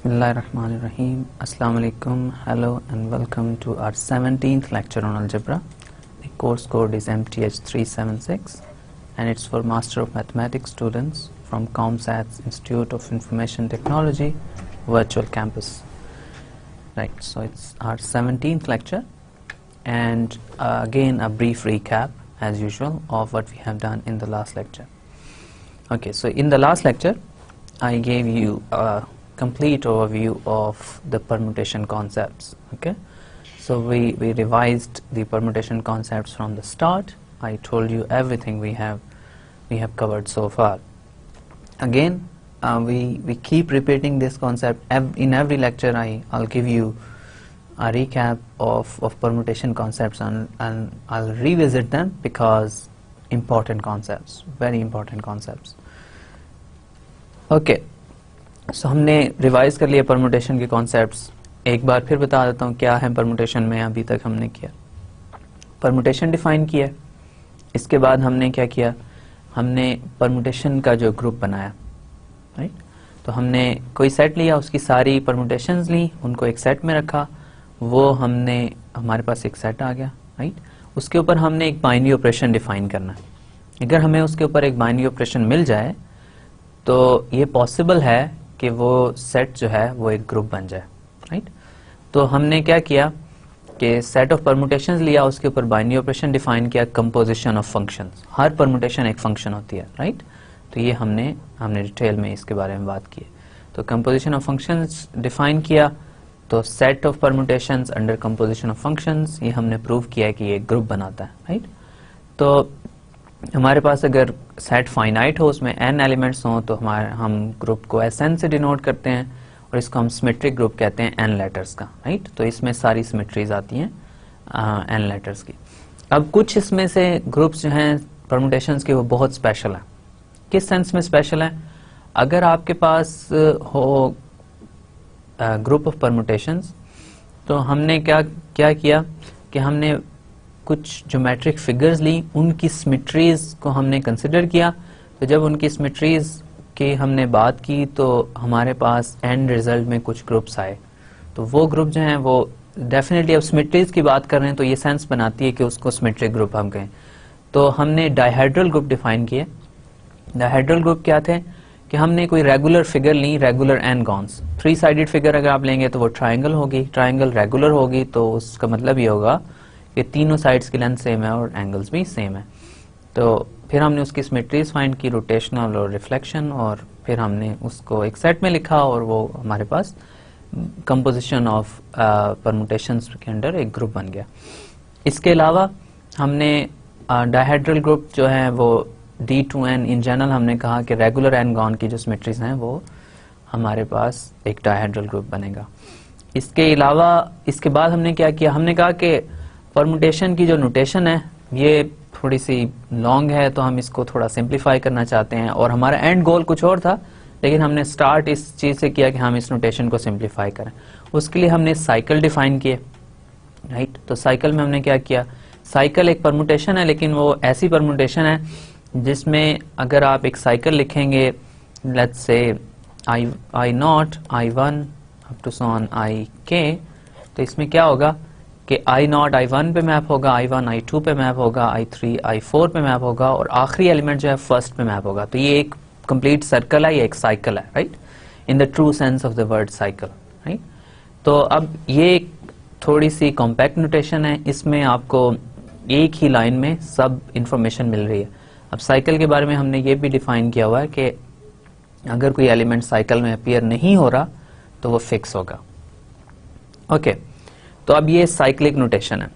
Bismillahirrahmanirrahim. Assalamu alaikum. Hello and welcome to our 17th lecture on algebra. The course code is MTH376 and it's for Master of Mathematics students from ComSat's Institute of Information Technology Virtual Campus. Right, so it's our 17th lecture and again a brief recap as usual of what we have done in the last lecture. Okay, so in the last lecture I gave you a complete overview of the permutation concepts. Okay, so we revised the permutation concepts from the start. I told you everything we have covered so far. Again, we keep repeating this concept in every lecture. I'll give you a recap of permutation concepts and I'll revisit them because important concepts, very important concepts. Okay, so हमने revise कर लिया permutation के concepts. एक बार फिर बता देता हूँ क्या है परमुटेशन में अभी तक हमने किया. परमुटेशन डिफाइन किया, इसके बाद हमने क्या किया, हमने परमुटेशन का जो ग्रुप बनाया. राइट, तो हमने कोई सेट लिया, उसकी सारी परमुटेशंस ली, उनको एक सेट में रखा, वो हमने हमारे पास एक सेट आ गया. राइट, उसके ऊपर हमने एक बाइनरी ऑपरेशन डिफाइन करना है. अगर हमें उसके ऊपर एक बाइनरी ऑपरेशन मिल जाए तो ये पॉसिबल है कि वो सेट जो है वो एक ग्रुप बन जाए. राइट, तो हमने क्या किया कि सेट ऑफ परमुटेशंस लिया, उसके ऊपर बाइनरी ऑपरेशन डिफाइन किया, composition of functions. Her permutation एक फंक्शन होती है. राइट, तो ये हमने डिटेल में इसके बारे में बात की. तो कंपोजिशन ऑफ फंक्शंस डिफाइन किया, तो set of permutations under composition of functions, ये हमने प्रूव किया कि ये ग्रुप बनाता है. राइट, तो हमारे पास अगर सेट फाइनाइट हो, उसमें n एलिमेंट्स हों, तो हम ग्रुप को Sn से डिनोट करते हैं और इसको हम सिमेट्रिक ग्रुप कहते हैं n लेटर्स का. राइट, तो इसमें सारी सिमेट्रीज आती हैं n लेटर्स की. अब कुछ इसमें से ग्रुप्स जो हैं परमुटेशंस के वो बहुत स्पेशल हैं. किस सेंस में स्पेशल है? अगर आपके पास हो ग्रुप ऑफ परमुटेशंस, तो हमने क्या किया कि हमने कुछ ज्योमेट्रिक फिगर्स ली, उनकी सिमेट्रीज को हमने कंसिडर किया. तो जब उनकी सिमेट्रीज की हमने बात की तो हमारे पास एंड रिजल्ट में कुछ ग्रुप्स आए. तो वो ग्रुप जो हैं वो डेफिनेटली, अब सिमेट्रीज की बात कर रहे हैं तो ये सेंस बनाती है कि उसको सिमेट्रिक ग्रुप हम कहें. तो हमने डायहेड्रल ग्रुप डिफाइन किए. डायहेड्रल ग्रुप क्या थे कि हमने कोई रेगुलर फिगर ली, regular n gons. 3 sided figure अगर आप लेंगे तो वो ट्राइंगल होगी, ट्राइंगल रेगुलर होगी, तो उसका मतलब ये होगा कि तीनों साइड्स की लेंथ सेम है और एंगल्स भी सेम है. तो फिर हमने उसकी सिमेट्रीज फाइंड की, रोटेशनल और रिफ्लेक्शन, और फिर हमने उसको एक सेट में लिखा और वो हमारे पास कंपोजिशन ऑफ परमुटेशंस के अंडर एक ग्रुप बन गया. इसके अलावा हमने डायहेड्रल ग्रुप जो है वो D2n इन जनरल हमने कहा कि रेगुलर एन गॉन की जो सिमेट्रीज हैं वो हमारे पास एक डायहेड्रल ग्रुप बनेगा. इसके अलावा इसके बाद हमने क्या किया, हमने कहा कि परमुटेशन की जो नोटेशन है ये थोड़ी सी लॉन्ग है, तो हम इसको थोड़ा सिंप्लीफाई करना चाहते हैं, और हमारा एंड गोल कुछ और था, लेकिन हमने स्टार्ट इस चीज़ से किया कि हम इस नोटेशन को सिंप्लीफाई करें. उसके लिए हमने साइकिल डिफाइन किए. राइट, तो साइकिल में हमने क्या किया, साइकिल एक परमुटेशन है, लेकिन वो ऐसी परमुटेशन है जिसमें अगर आप एक साइकिल लिखेंगे, let's say I0, I1 up to so on IK, तो इसमें क्या होगा कि I0 I1 पे मैप होगा, I1 I2 पे मैप होगा, I3 I4 पे मैप होगा, और आखिरी एलिमेंट जो है फर्स्ट पे मैप होगा. तो ये एक कंप्लीट सर्कल है, ये एक साइकिल है. Right, in the true sense of the word cycle. Right, तो अब ये थोड़ी सी कॉम्पैक्ट नोटेशन है, इसमें आपको एक ही लाइन में सब इंफॉर्मेशन मिल रही है. अब साइकिल के बारे में हमने ये भी डिफाइन किया हुआ है कि अगर कोई एलिमेंट साइकिल में अपीयर नहीं हो रहा तो वो फिक्स होगा. ओके, तो अब ये साइक्लिक नोटेशन है.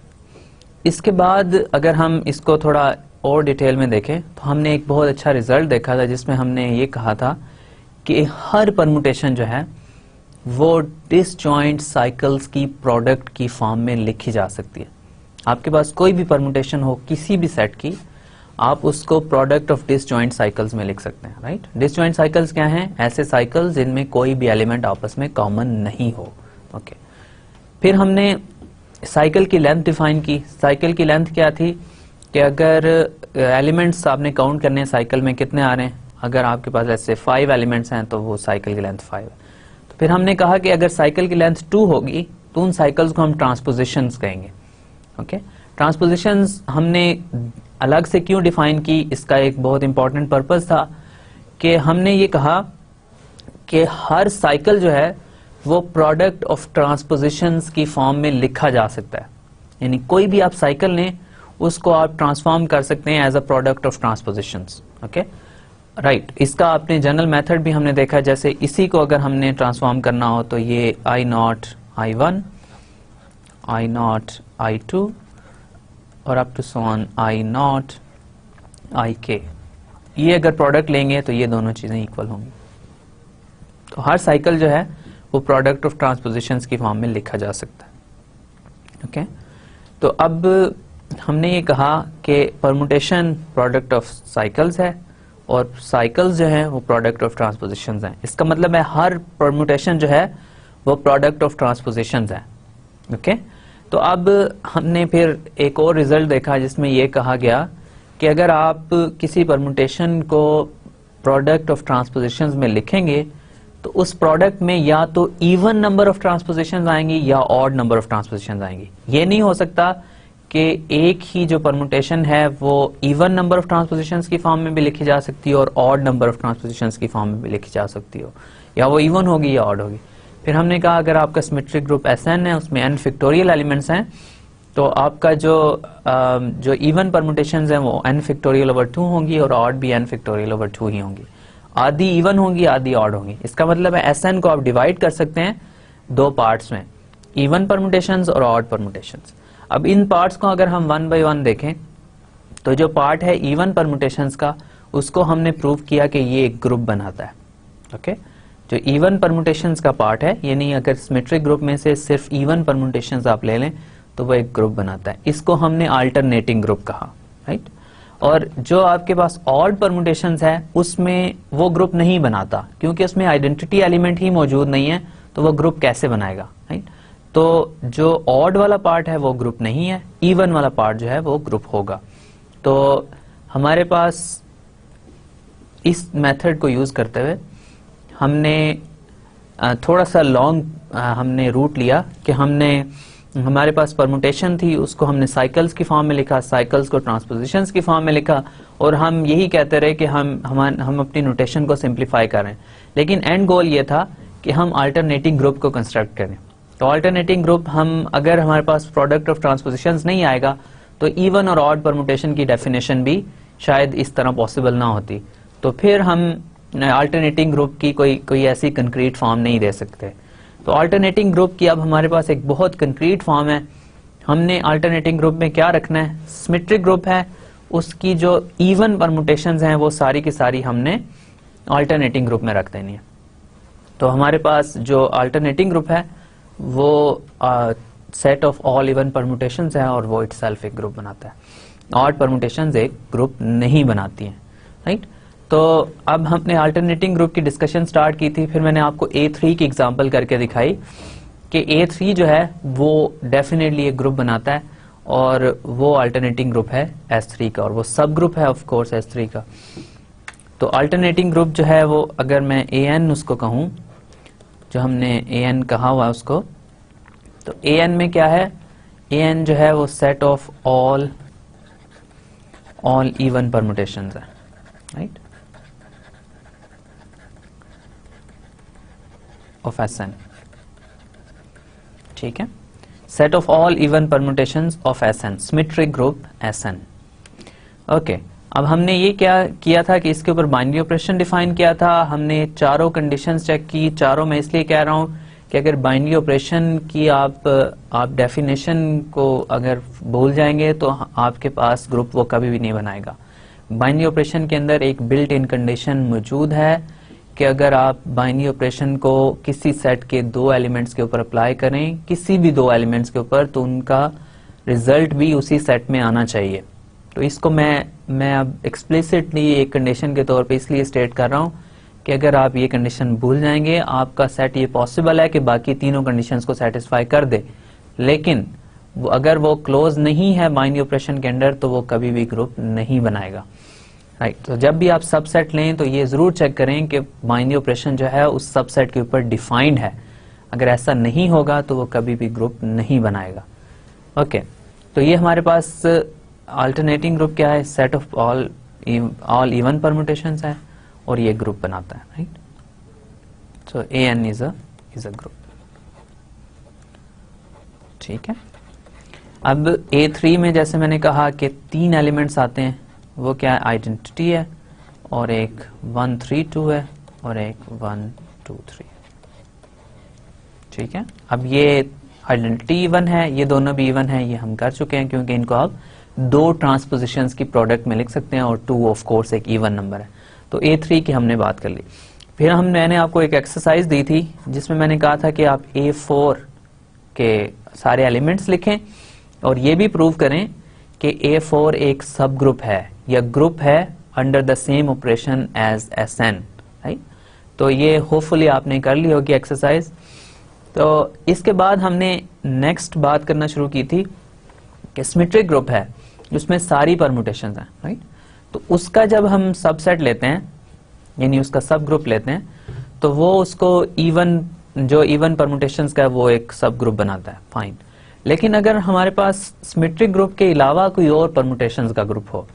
इसके बाद अगर हम इसको थोड़ा और डिटेल में देखें तो हमने एक बहुत अच्छा रिजल्ट देखा था जिसमें हमने ये कहा था कि हर परमुटेशन जो है वो डिसजॉइंट साइकिल्स की प्रोडक्ट की फॉर्म में लिखी जा सकती है. आपके पास कोई भी परमुटेशन हो किसी भी सेट की, आप उसको प्रोडक्ट ऑफ डिसजॉइंट साइकिल्स में लिख सकते हैं. राइट, डिसजॉइंट साइकिल्स क्या हैं? ऐसे साइकिल्स जिनमें कोई भी एलिमेंट आपस में कॉमन नहीं हो. ओके, फिर हमने साइकिल की लेंथ डिफाइन की. साइकिल की लेंथ क्या थी कि अगर एलिमेंट्स आपने काउंट करने हैं साइकिल में कितने आ रहे हैं, अगर आपके पास ऐसे 5 एलिमेंट्स हैं तो वो साइकिल की लेंथ 5 है. तो फिर हमने कहा कि अगर साइकिल की लेंथ 2 होगी तो उन साइकिल्स को हम ट्रांसपोजिशंस कहेंगे। ओके, ट्रांसपोजिशंस हमने अलग से क्यों डिफाइन की, इसका एक बहुत इंपॉर्टेंट पर्पस था कि हमने ये कहा कि हर साइकिल जो है वो प्रोडक्ट ऑफ ट्रांसपोजिशंस की फॉर्म में लिखा जा सकता है, यानी कोई भी आप साइकिल लें उसको आप ट्रांसफॉर्म कर सकते हैं as a product of transpositions. Okay right, इसका आपने जनरल मेथड भी हमने देखा, जैसे इसी को अगर हमने ट्रांसफॉर्म करना हो तो ये I0 I1 I0 I2 और up to so on I0 IK, ये अगर प्रोडक्ट लेंगे तो ये दोनों चीजें इक्वल होंगी। तो हर साइकिल जो है वो प्रोडक्ट ऑफ ट्रांसपोजिशंस की फॉर्म में लिखा जा सकता है। ओके, तो अब हमने ये कहा कि परमुटेशन प्रोडक्ट ऑफ साइकिल्स है और साइकिल्स जो है वो प्रोडक्ट ऑफ ट्रांसपोजिशंस हैं। इसका मतलब है हर परमुटेशन जो है वो प्रोडक्ट ऑफ ट्रांसपोजिशंस है। ओके, तो अब हमने फिर एक और रिजल्ट देखा जिसमें ये कहा गया कि अगर आप किसी परमुटेशन को प्रोडक्ट ऑफ ट्रांसपोजिशंस में लिखेंगे तो उस प्रोडक्ट में या तो इवन नंबर ऑफ ट्रांसपोजिशंस आएंगी या ऑड नंबर ऑफ ट्रांसपोजिशंस आएंगी। ये नहीं हो सकता कि एक ही जो परमुटेशन है वो इवन नंबर ऑफ ट्रांसपोजिशंस की फॉर्म में भी लिखी जा सकती है और ऑड नंबर ऑफ ट्रांसपोजिशंस की फॉर्म में भी लिखी जा सकती हो, या वो इवन होगी या ऑड होगी। फिर हमने कहा अगर आपका सिमेट्रिक ग्रुप Sn है, उसमें n फैक्टोरियल एलिमेंट्स हैं, तो आपका जो इवन परमुटेशंस हैं वो n फैक्टोरियल ओवर 2 होंगी और ऑड भी n फैक्टोरियल ओवर 2 ही होंगी। आधी इवन होंगी, आधी ऑड होंगी। इसका मतलब है Sn को आप डिवाइड कर सकते हैं दो पार्ट्स में, इवन परमुटेशंस और ऑड परमुटेशंस। अब इन पार्ट्स को अगर हम 1 by 1 देखें तो जो पार्ट है इवन परमुटेशंस का, उसको हमने प्रूव किया कि ये एक ग्रुप बनाता है। ओके, जो इवन परमुटेशंस का पार्ट है, यानी अगर सिमेट्रिक ग्रुप में से सिर्फ इवन परमुटेशंस आप ले लें तो वो एक ग्रुप बनाता है। इसको हमने अल्टरनेटिंग ग्रुप कहा, राइट। और जो आपके पास ऑड परमुटेशंस है उसमें वो ग्रुप नहीं बनाता, क्योंकि उसमें आइडेंटिटी एलिमेंट ही मौजूद नहीं है, तो वो ग्रुप कैसे बनाएगा, राइट। तो जो ऑड वाला पार्ट है वो ग्रुप नहीं है, इवन वाला पार्ट जो है वो ग्रुप होगा। तो हमारे पास इस मेथड को यूज करते हुए हमने थोड़ा सा लॉन्ग हमने रूट लिया कि हमारे पास परमुटेशन थी, उसको हमने साइकिल्स की फॉर्म में लिखा, साइकिल्स को ट्रांसपोजिशंस की फॉर्म में लिखा, और हम यही कहते रहे कि हम अपनी नोटेशन को सिंप्लीफाई करें। लेकिन एंड गोल ये था कि हम अल्टरनेटिंग ग्रुप को कंस्ट्रक्ट करें। तो अल्टरनेटिंग ग्रुप अगर हमारे पास प्रोडक्ट ऑफ ट्रांसपोजिशंस नहीं आएगा तो इवन और ऑड परमुटेशन की डेफिनेशन भी शायद इस तरह पॉसिबल ना होती। तो फिर हम अल्टरनेटिंग ग्रुप की कोई ऐसी कंक्रीट फॉर्म नहीं दे सकते। तो अल्टरनेटिंग ग्रुप की अब हमारे पास एक बहुत कंक्रीट फॉर्म है। हमने अल्टरनेटिंग ग्रुप में क्या रखना है, सिमेट्रिक ग्रुप है, उसकी जो इवन परमुटेशंस हैं वो सारी की सारी हमने अल्टरनेटिंग ग्रुप में रख देनी है। तो हमारे पास जो अल्टरनेटिंग ग्रुप है वो set of all even permutations है और वो इटसेल्फ एक ग्रुप बनाता है। ऑड परमुटेशंस एक ग्रुप नहीं बनाती हैं, राइट। तो अब हमने अल्टरनेटिंग ग्रुप की डिस्कशन स्टार्ट की थी, फिर मैंने आपको A3 की एग्जांपल करके दिखाई कि A3 जो है वो डेफिनेटली एक ग्रुप बनाता है और वो अल्टरनेटिंग ग्रुप है S3 का, और वो सब ग्रुप है ऑफ कोर्स S3 का। तो अल्टरनेटिंग ग्रुप जो है वो अगर मैं AN उसको कहूं, जो हमने AN कहा हुआ उसको, तो AN में क्या है, AN जो है वो set of all even permutations है, राइट, ऑफ Sn, ठीक है, set of all even permutations of Sn, symmetric group Sn। Okay, अब हमने ये क्या किया था कि इसके ऊपर बाइनरी ऑपरेशन डिफाइन किया था। हमने चारों कंडीशंस चेक की, चारों में इसलिए कह रहा हूं कि अगर बाइनरी ऑपरेशन की आप डेफिनेशन को अगर भूल जाएंगे तो आपके पास ग्रुप वो कभी भी नहीं बनाएगा। बाइनरी ऑपरेशन के अंदर एक बिल्ट इन कंडीशन मौजूद है कि अगर आप बाइनरी ऑपरेशन को किसी सेट के दो एलिमेंट्स के ऊपर अप्लाई करें, किसी भी दो एलिमेंट्स के ऊपर, तो उनका रिजल्ट भी उसी सेट में आना चाहिए। तो इसको मैं अब एक्सप्लिसिटली एक कंडीशन के तौर पे इसलिए स्टेट कर रहा हूं कि अगर आप ये कंडीशन भूल जाएंगे, आपका सेट ये पॉसिबल है कि बाकी तीनों कंडीशंस को सेटिस्फाई कर दे, लेकिन अगर वो क्लोज नहीं है बाइनरी ऑपरेशन के अंदर तो वो कभी भी ग्रुप नहीं बनाएगा। राइट। तो जब भी आप सबसेट लें तो ये जरूर चेक करें कि बाइनरी ऑपरेशन जो है उस सबसेट के ऊपर डिफाइंड है। अगर ऐसा नहीं होगा तो वो कभी भी ग्रुप नहीं बनाएगा। ओके, तो ये हमारे पास अल्टरनेटिंग ग्रुप क्या है, set of all even permutations है और ये ग्रुप बनाता है, right. So an is a group. ठीक है, अब A3 में जैसे मैंने कहा कि 3 एलिमेंट्स आते हैं, वो क्या है, आइडेंटिटी है और एक 1 3 2 है और एक 1 2 3। ठीक है, अब ये आइडेंटिटी इवन है, ये दोनों भी इवन है, ये हम कर चुके हैं क्योंकि इनको आप 2 ट्रांसपोजिशंस की प्रोडक्ट में लिख सकते हैं और 2 ऑफ कोर्स एक इवन नंबर है। तो A3 की हमने बात कर ली। फिर मैंने आपको एक एक्सरसाइज दी थी जिसमें मैंने कहा था कि आप A4 के सारे एलिमेंट्स लिखें और ये भी प्रूव करें कि A4 एक सब ग्रुप है या ग्रुप है under the same operation as Sn, right. तो ये होपफुली आपने कर ली होगी एक्सरसाइज। तो इसके बाद हमने नेक्स्ट बात करना शुरू की थी कि सिमेट्रिक ग्रुप है उसमें सारी परम्यूटेशंस हैं, राइट। तो उसका जब हम सबसेट लेते हैं यानी उसका सब ग्रुप लेते हैं तो वो उसको जो इवन परम्यूटेशंस का है वो एक सब ग्रुप बनाता है, फाइन। लेकिन अगर हमारे पास सिमेट्रिक ग्रुप के अलावा कोई और परम्यूटेशंस का ग्रुप हो,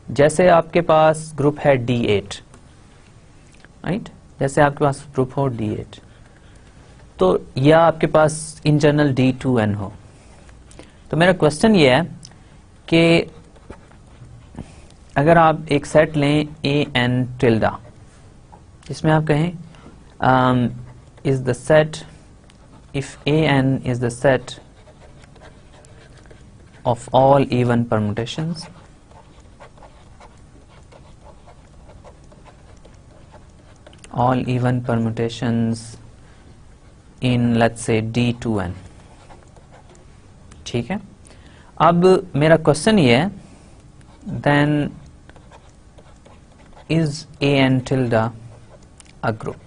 जैसे आपके पास ग्रुप है D8, राइट, जैसे आपके पास ग्रुप हो D8, तो या आपके पास इन जनरल D2N हो, तो मेरा क्वेश्चन ये है कि अगर आप एक सेट लें AN टिल्डा, जिसमें आप कहें is the set, if AN is the set of all even permutations in let's say D2N। ठीक है, अब मेरा क्वेश्चन ये है then is AN tilde a group।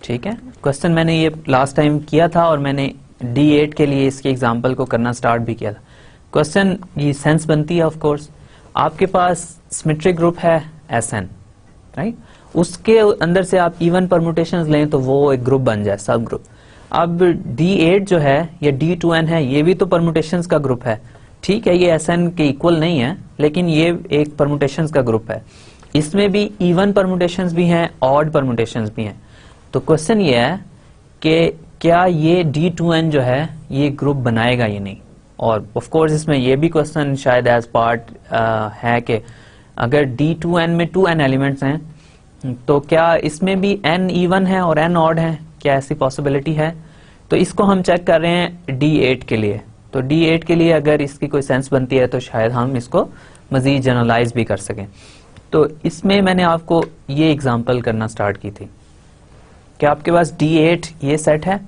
ठीक है, क्वेश्चन मैंने ये लास्ट टाइम किया था और मैंने D8 के लिए इसके एग्जाम्पल को करना स्टार्ट भी किया था। क्वेश्चन ये सेंस बनती है, ऑफ कोर्स आपके पास सिमेट्रिक ग्रुप है Sn, राइट, उसके अंदर से आप इवन परम्यूटेशंस लें तो वो एक ग्रुप बन जाए, सब ग्रुप। अब D8 जो है या D2N है, ये भी तो परम्यूटेशंस का ग्रुप है। ठीक है, ये Sn के इक्वल नहीं है लेकिन ये एक परम्यूटेशंस का ग्रुप है। इसमें भी इवन परम्यूटेशंस भी हैं, ऑड परम्यूटेशंस भी हैं। तो क्वेश्चन ये है कि क्या ये D2N जो है ये ग्रुप बनाएगा या नहीं। और ऑफ कोर्स इसमें ये भी क्वेश्चन शायद एज पार्ट है कि अगर D2N में 2N एलिमेंट्स हैं तो क्या इसमें भी N इवन है और N ऑड है, क्या ऐसी पॉसिबिलिटी है। तो इसको हम चेक कर रहे हैं D8 के लिए। तो D8 के लिए अगर इसकी कोई सेंस बनती है तो शायद हम इसको मजीद जनरलाइज भी कर सकें। तो इसमें मैंने आपको ये एग्जांपल करना स्टार्ट की थी कि आपके पास D8 ये सेट है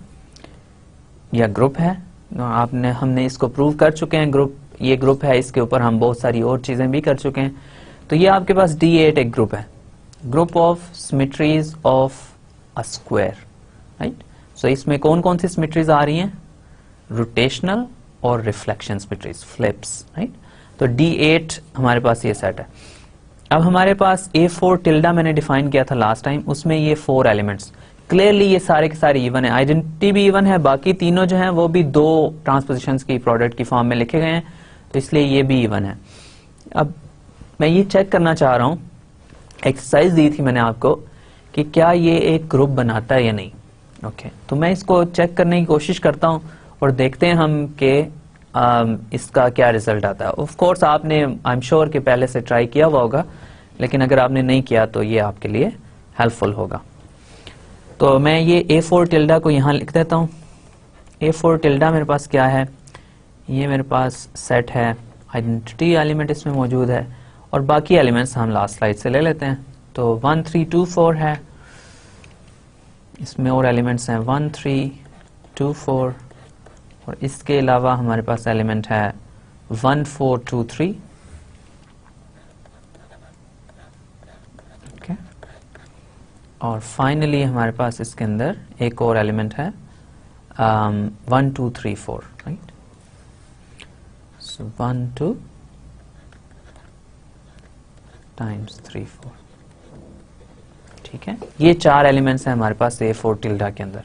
या ग्रुप है, हमने इसको प्रूव कर चुके हैं, ये ग्रुप है, इसके ऊपर हम बहुत सारी और चीजें भी कर चुके हैं। तो ये आपके पास D8 एक ग्रुप है, group of symmetries of a square, right. So इसमें कौन कौन सी सिमेट्रीज आ रही हैं, रोटेशनल और रिफ्लेक्शन सिमेट्रीज, फ्लिप्स, राइट। तो D8 हमारे पास ये सेट है। अब हमारे पास A4 टिल्डा मैंने डिफाइन किया था लास्ट टाइम, उसमें ये 4 एलिमेंट्स, क्लियरली ये सारे के सारे इवन है, आइडेंटिटी भी इवन है, बाकी तीनों जो हैं वो भी 2 ट्रांसपोजिशंस की प्रोडक्ट की फॉर्म में लिखे गए हैं, तो इसलिए ये भी इवन है। अब मैं ये चेक करना चाह रहा हूं, एक्सरसाइज दी थी मैंने आपको कि क्या ये एक ग्रुप बनाता है या नहीं। ओके, तो मैं इसको चेक करने की कोशिश करता हूं और देखते हैं हम कि इसका क्या रिजल्ट आता है। ऑफ कोर्स आपने आई एम श्योर कि पहले से ट्राई किया हुआ होगा, लेकिन अगर आपने नहीं किया तो ये आपके लिए हेल्पफुल होगा। तो मैं ये A4 टिल्डा को यहाँ लिख देता हूँ। A4 टिल्डा मेरे पास क्या है, ये मेरे पास सेट है, आइडेंटिटी एलिमेंट इसमें मौजूद है और बाकी एलिमेंट्स हम लास्ट स्लाइड से ले लेते हैं। तो 1 3 2 4 है, इसमें और एलिमेंट्स हैं 1 3 2 4 और इसके अलावा हमारे पास एलिमेंट है 1 4 2 3। और फाइनली हमारे पास इसके अंदर एक और एलिमेंट है 1 2 3 4, राइट। सो 1 2 टाइम्स 3 4। ठीक है, ये 4 एलिमेंट्स हैं हमारे पास A4 टिल्डा के अंदर।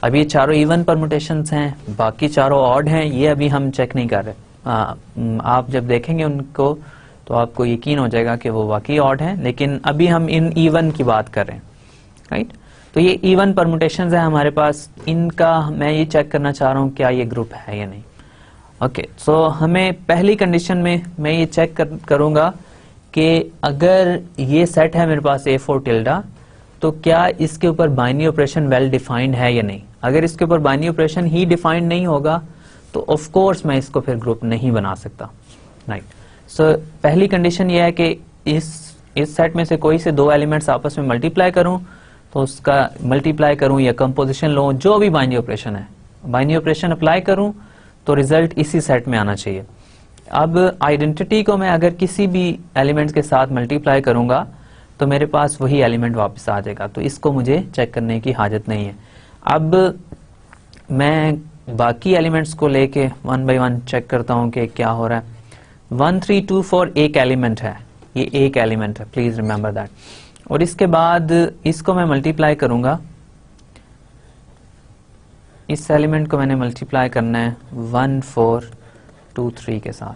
अब ये चारों इवन परमुटेशंस हैं, बाकी चारों ऑड हैं, ये अभी हम चेक नहीं कर रहे। आप जब देखेंगे उनको तो आपको यकीन हो जाएगा कि वो वाकई ऑड हैं, लेकिन अभी हम इन इवन की बात कर रहे हैं, राइट। तो ये इवन परमुटेशंस है हमारे पास, इनका मैं ये चेक करना चाह रहा हूँ क्या ये ग्रुप है या नहीं। ओके, सो हमें पहली कंडीशन में मैं ये चेक करूंगा कि अगर ये सेट है मेरे पास A4 टिल्डा, तो क्या इसके ऊपर बाइनरी ऑपरेशन वेल डिफाइंड है या नहीं। अगर इसके ऊपर बाइनरी ऑपरेशन ही डिफाइंड नहीं होगा तो ऑफ कोर्स मैं इसको फिर ग्रुप नहीं बना सकता, राइट। सो पहली कंडीशन ये है कि इस सेट में से कोई से 2 एलिमेंट्स आपस में मल्टीप्लाई करूं, तो उसका मल्टीप्लाई करूं या कंपोजिशन लूं, जो भी बाइनरी ऑपरेशन है, बाइनरी ऑपरेशन अप्लाई करूं तो रिजल्ट इसी सेट में आना चाहिए। अब आइडेंटिटी को मैं अगर किसी भी एलिमेंट्स के साथ मल्टीप्लाई करूंगा तो मेरे पास वही एलिमेंट वापस आ जाएगा, तो इसको मुझे चेक करने की हाजत नहीं है। अब मैं बाकी एलिमेंट्स को लेके 1 बाय 1 चेक करता हूं कि क्या हो रहा है। 1 3 2 4 एक एलिमेंट है, ये एक एलिमेंट है, प्लीज रिमेंबर दैट। और इसके बाद इसको मैं मल्टीप्लाई करूंगा, इस एलिमेंट को मैंने मल्टीप्लाई करना है 1 4 2 3 के साथ।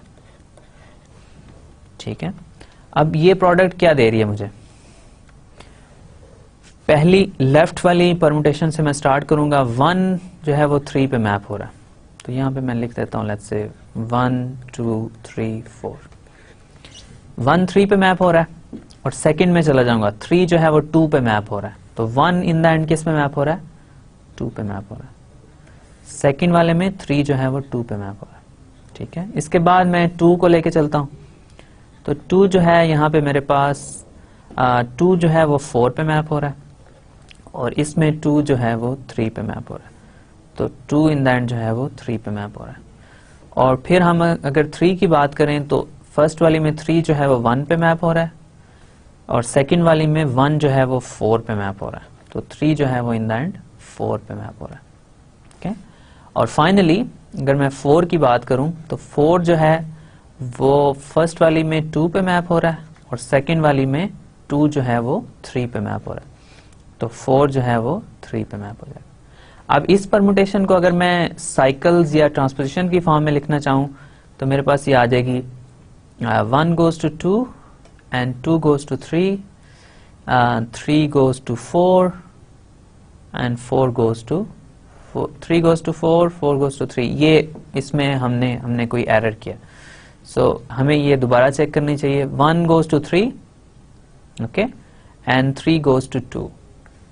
ठीक है, अब ये प्रोडक्ट क्या दे रही है मुझे। पहली लेफ्ट वाली परमुटेशन से मैं स्टार्ट करूंगा। 1 जो है वो 3 पे मैप हो रहा है, तो यहां पे मैं लिख देता हूं लेट्स से 1 2 3 4। 1 3 पे मैप हो रहा है, और सेकंड में चला जाऊंगा, 3 जो है वो 2 पे मैप हो रहा है, तो 1 इन द एंड किस पे मैप हो रहा है, 2 पे मैप हो रहा है। सेकंड वाले में 3 जो है वो 2 पे मैप हो रहा है। ठीक है, इसके बाद मैं 2 को लेके चलता हूं, तो 2 जो है यहाँ पे मेरे पास 2 जो है वो 4 पे मैप हो रहा है, और इसमें 2 जो है वो 3 पे मैप हो रहा है, तो 2 इन द एंड जो है वो 3 पे मैप हो रहा है। और फिर हम अगर 3 की बात करें तो फर्स्ट वाली में 3 जो है वो 1 पे मैप हो रहा है, और सेकंड वाली में 1 जो है वो 4 पे मैप हो रहा है, तो 3 जो है वो इन द एंड 4 पे मैप हो रहा है। ओके, और फाइनली अगर मैं 4 की बात करूं तो 4 जो है वो फर्स्ट वाली में 2 पे मैप हो रहा है, और सेकंड वाली में 2 जो है वो 3 पे मैप हो रहा है, तो 4 जो है वो 3 पे मैप हो जाएगा। अब इस परमुटेशन को अगर मैं साइकिल्स या ट्रांसपोजिशन की फॉर्म में लिखना चाहूं तो मेरे पास ये आ जाएगी 1 goes to 2 and 2 goes to 3, 3 goes to 4 and 4 goes to 4, 3 goes to 4, 4 goes to 3। ये इसमें हमने कोई एरर किया, सो हमें ये दोबारा चेक करनी चाहिए। 1 goes to 3, okay, and 3 goes to 2,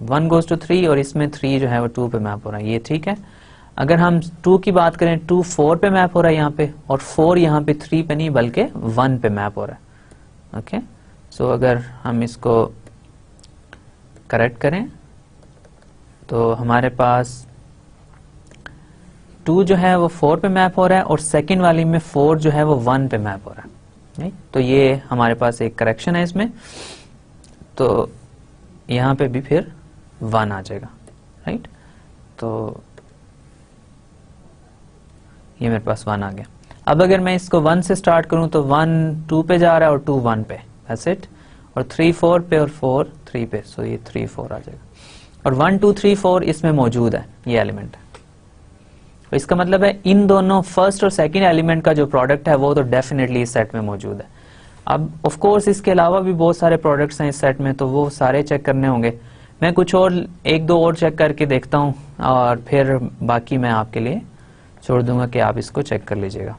1 goes to 3 और इसमें 3 जो है वो 2 पे मैप हो रहा है, ये ठीक है। अगर हम 2 की बात करें, 2 4 पे मैप हो रहा है यहाँ पे, और 4 यहाँ पे 3 पे नहीं बल्कि 1 पे मैप हो रहा है। ओके, सो अगर हम इसको करेक्ट करें तो हमारे पास 2 जो है वो 4 पे मैप हो रहा है, और सेकंड वाली में 4 जो है वो 1 पे मैप हो रहा है, नहीं? तो ये हमारे पास एक करेक्शन है इसमें, तो यहाँ पे भी फिर 1 आ जाएगा, राइट। तो ये मेरे पास 1 आ गया। अब अगर मैं इसको 1 से स्टार्ट करूं तो 1 2 पे जा रहा है और 2 1 पे, दैट्स इट, और 3 4 पे और 4 3 पे, सो ये 3 4 आ जाएगा, और 1 2 3 4 इसमें मौजूद है, ये एलिमेंट है। तो इसका मतलब है इन दोनों फर्स्ट और सेकंड एलिमेंट का जो प्रोडक्ट है वो तो डेफिनेटली इस सेट में मौजूद है। अब ऑफ कोर्स इसके अलावा भी बहुत सारे प्रोडक्ट्स हैं इस सेट में, तो वो सारे चेक करने होंगे। मैं कुछ और 1-2 और चेक करके देखता हूँ, और फिर बाकी मैं आपके लिए छोड़ दूंगा कि आप इसको चेक कर लीजिएगा।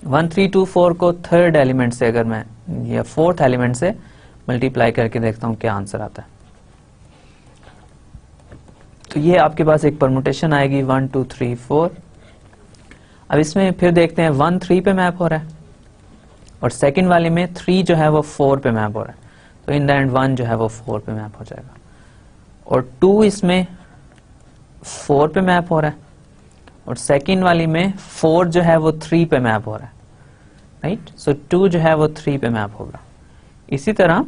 1 3 2 4 को थर्ड एलिमेंट से अगर मैं या फोर्थ एलिमेंट से मल्टीप्लाई करके देखता हूँ क्या आंसर आता है, तो ये आपके पास एक परमुटेशन आएगी 1 2 3 4। अब इसमें फिर देखते हैं 1 3 पे मैप हो रहा है, और सेकंड वाले में 3 जो है वो 4 पे मैप हो रहा है, तो इन द एंड 1 जो है वो 4 पे मैप हो जाएगा, और 2 इसमें 4 पे मैप हो रहा है, और सेकंड वाली में 4 जो है वो 3 पे मैप हो रहा है, राइट। सो 2 जो है वो 3 पे मैप होगा। इसी तरह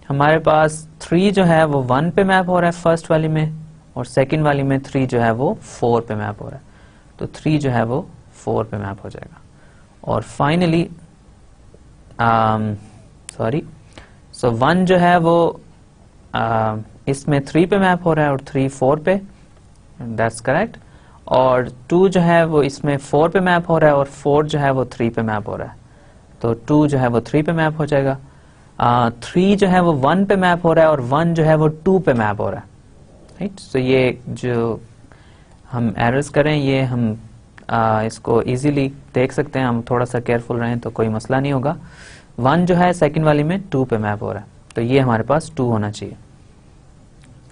हमारे पास 3 जो है वो 1 पे मैप हो रहा है फर्स्ट वाली में, और सेकंड वाली में 3 जो है वो 4 पे मैप हो रहा है, तो 3 जो है वो 4 पे मैप हो जाएगा। और फाइनली सो 1 जो है वो इसमें 3 पे मैप हो रहा है और 3 4 पे, दैट्स करेक्ट। और 2 जो है वो इसमें 4 पे मैप हो रहा है और 4 जो है वो 3 पे मैप हो रहा है, तो 2 जो है वो 3 पे मैप हो जाएगा। 3 जो है वो 1 पे मैप हो रहा है और 1 जो है वो 2 पे मैप हो रहा है, राइट। सो ये जो हम एरर्स करें ये हम इसको इजीली देख सकते हैं, हम थोड़ा सा केयरफुल रहें तो कोई मसला नहीं होगा। 1 जो है सेकंड वाली में 2 पे मैप हो रहा है, तो ये हमारे पास 2 होना चाहिए,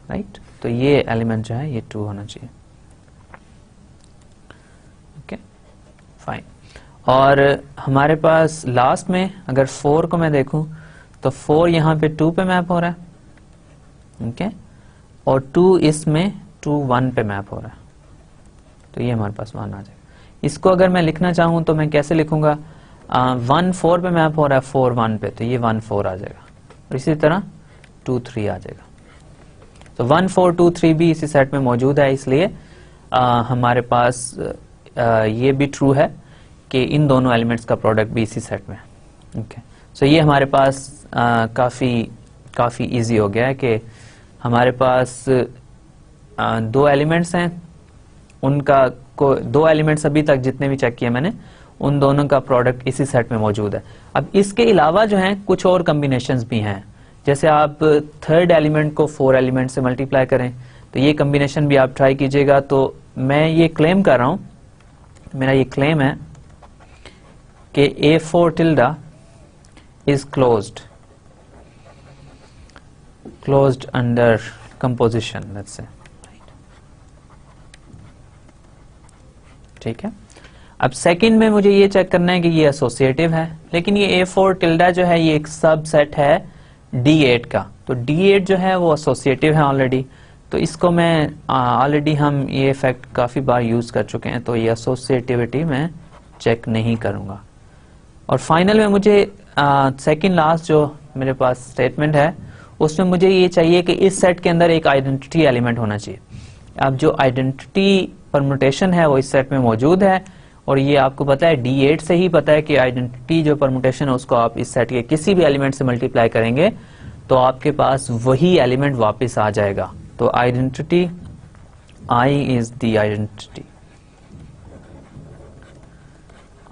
राइट। तो ये एलिमेंट जो है ये 2 होना चाहिए, ओके फाइन। और हमारे पास लास्ट में अगर 4 को मैं देखूं तो 4 यहाँ पे 2 पे मैप हो रहा है, ओके, और 2 इसमें 2 1 पे मैप हो रहा है, तो ये हमारे पास 1 आ जाएगा। इसको अगर मैं लिखना चाहूं तो मैं कैसे लिखूंगा, 1 4 पे मैप हो रहा है 4 1 पे, तो ये 1 4 आ जाएगा, और इसी तरह 2 3 आ जाएगा। तो 1 4 2 3 भी इसी सेट में मौजूद है, इसलिए हमारे पास ये भी ट्रू है कि इन दोनों एलिमेंट्स का प्रोडक्ट भी इसी सेट में, ओके। सो ये हमारे पास काफ़ी इजी हो गया है कि हमारे पास 2 एलिमेंट्स हैं, उनका को 2 एलिमेंट्स अभी तक जितने भी चेक किए मैंने, उन दोनों का प्रोडक्ट इसी सेट में मौजूद है। अब इसके अलावा जो हैं कुछ और कम्बिनेशंस भी हैं, जैसे आप थर्ड एलिमेंट को 4 एलिमेंट से मल्टीप्लाई करें, तो ये कम्बिनेशन भी आप ट्राई कीजिएगा। तो मैं ये क्लेम कर रहा हूं, मेरा ये क्लेम है कि A4 tilde is closed under composition, let's say, ठीक है। अब सेकंड में मुझे ये चेक करना है कि ये एसोसिएटिव है, लेकिन ये A4 टिल्डा जो है ये एक सबसेट है D8 का, तो D8 जो है वो एसोसिएटिव है ऑलरेडी, तो इसको मैं ऑलरेडी हम ये फैक्ट काफ़ी बार यूज़ कर चुके हैं, तो ये एसोसिएटिविटी मैं चेक नहीं करूँगा। और फाइनल में मुझे सेकंड लास्ट जो मेरे पास स्टेटमेंट है उसमें मुझे ये चाहिए कि इस सेट के अंदर एक आइडेंटिटी एलिमेंट होना चाहिए। अब जो आइडेंटिटी परमुटेशन है वो इस सेट में मौजूद है, और ये आपको पता है D8 से ही पता है कि आइडेंटिटी जो परमुटेशन है उसको आप इस सेट के किसी भी एलिमेंट से मल्टीप्लाई करेंगे तो आपके पास वही एलिमेंट वापस आ जाएगा। तो identity I is the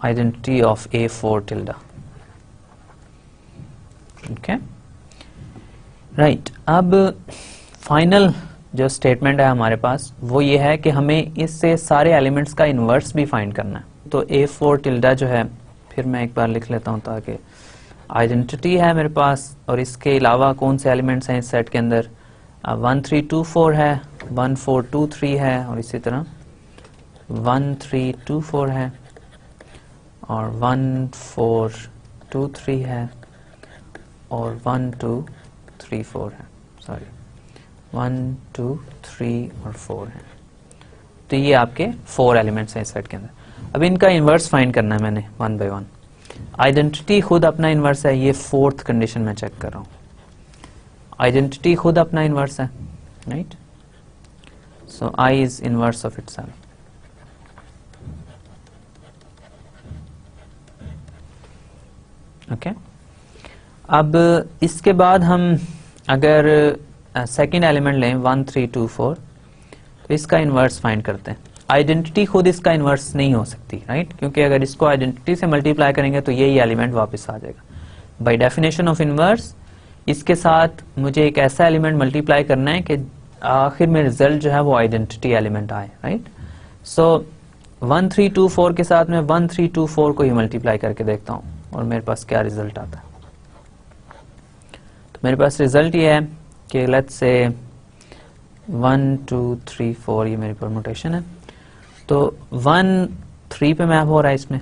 identity of A4 tilde, okay right. अब फाइनल जो स्टेटमेंट है हमारे पास वो ये है कि हमें इससे सारे एलिमेंट्स का इन्वर्स भी फाइंड करना है। तो A4 टिल्डा जो है, फिर मैं एक बार लिख लेता हूं ताकि आइडेंटिटी है मेरे पास, और इसके अलावा कौन से एलिमेंट्स हैं इस सेट के अंदर, 1 3 2 4 है, 1 4 2 3 है, और इसी तरह 1 3 2 4 है, और 1 4 2 3 है, और 1 2 3 4 है, सॉरी 1 2 3 और 4 है। तो ये आपके 4 एलिमेंट्स हैं इस सेट के अंदर। अब इनका इन्वर्स फाइंड करना है मैंने 1 बाय 1। आइडेंटिटी खुद अपना इन्वर्स है, ये 4th कंडीशन में चेक कर रहा हूं। आइडेंटिटी खुद अपना इन्वर्स है, right. So I is inverse of itself. Okay, अब इसके बाद हम अगर सेकेंड एलिमेंट लें 1 3 2 4, तो इसका इन्वर्स फाइंड करते हैं। आइडेंटिटी खुद इसका इन्वर्स नहीं हो सकती, राइट, क्योंकि अगर इसको आइडेंटिटी से मल्टीप्लाई करेंगे तो यही एलिमेंट वापस आ जाएगा। बाय डेफिनेशन ऑफ इन्वर्स इसके साथ मुझे एक ऐसा एलिमेंट मल्टीप्लाई करना है कि आखिर में रिजल्ट जो है वो आइडेंटिटी एलिमेंट आए, राइट। सो 1 3 2 4 के साथ मैं 1 3 2 4 को ही मल्टीप्लाई करके देखता हूँ और मेरे पास क्या रिजल्ट आता है। तो मेरे पास रिजल्ट ये है कि लेट्स से 1 2 3 4 ये मेरी परमुटेशन है, तो 1 3 पे मैप हो रहा है इसमें,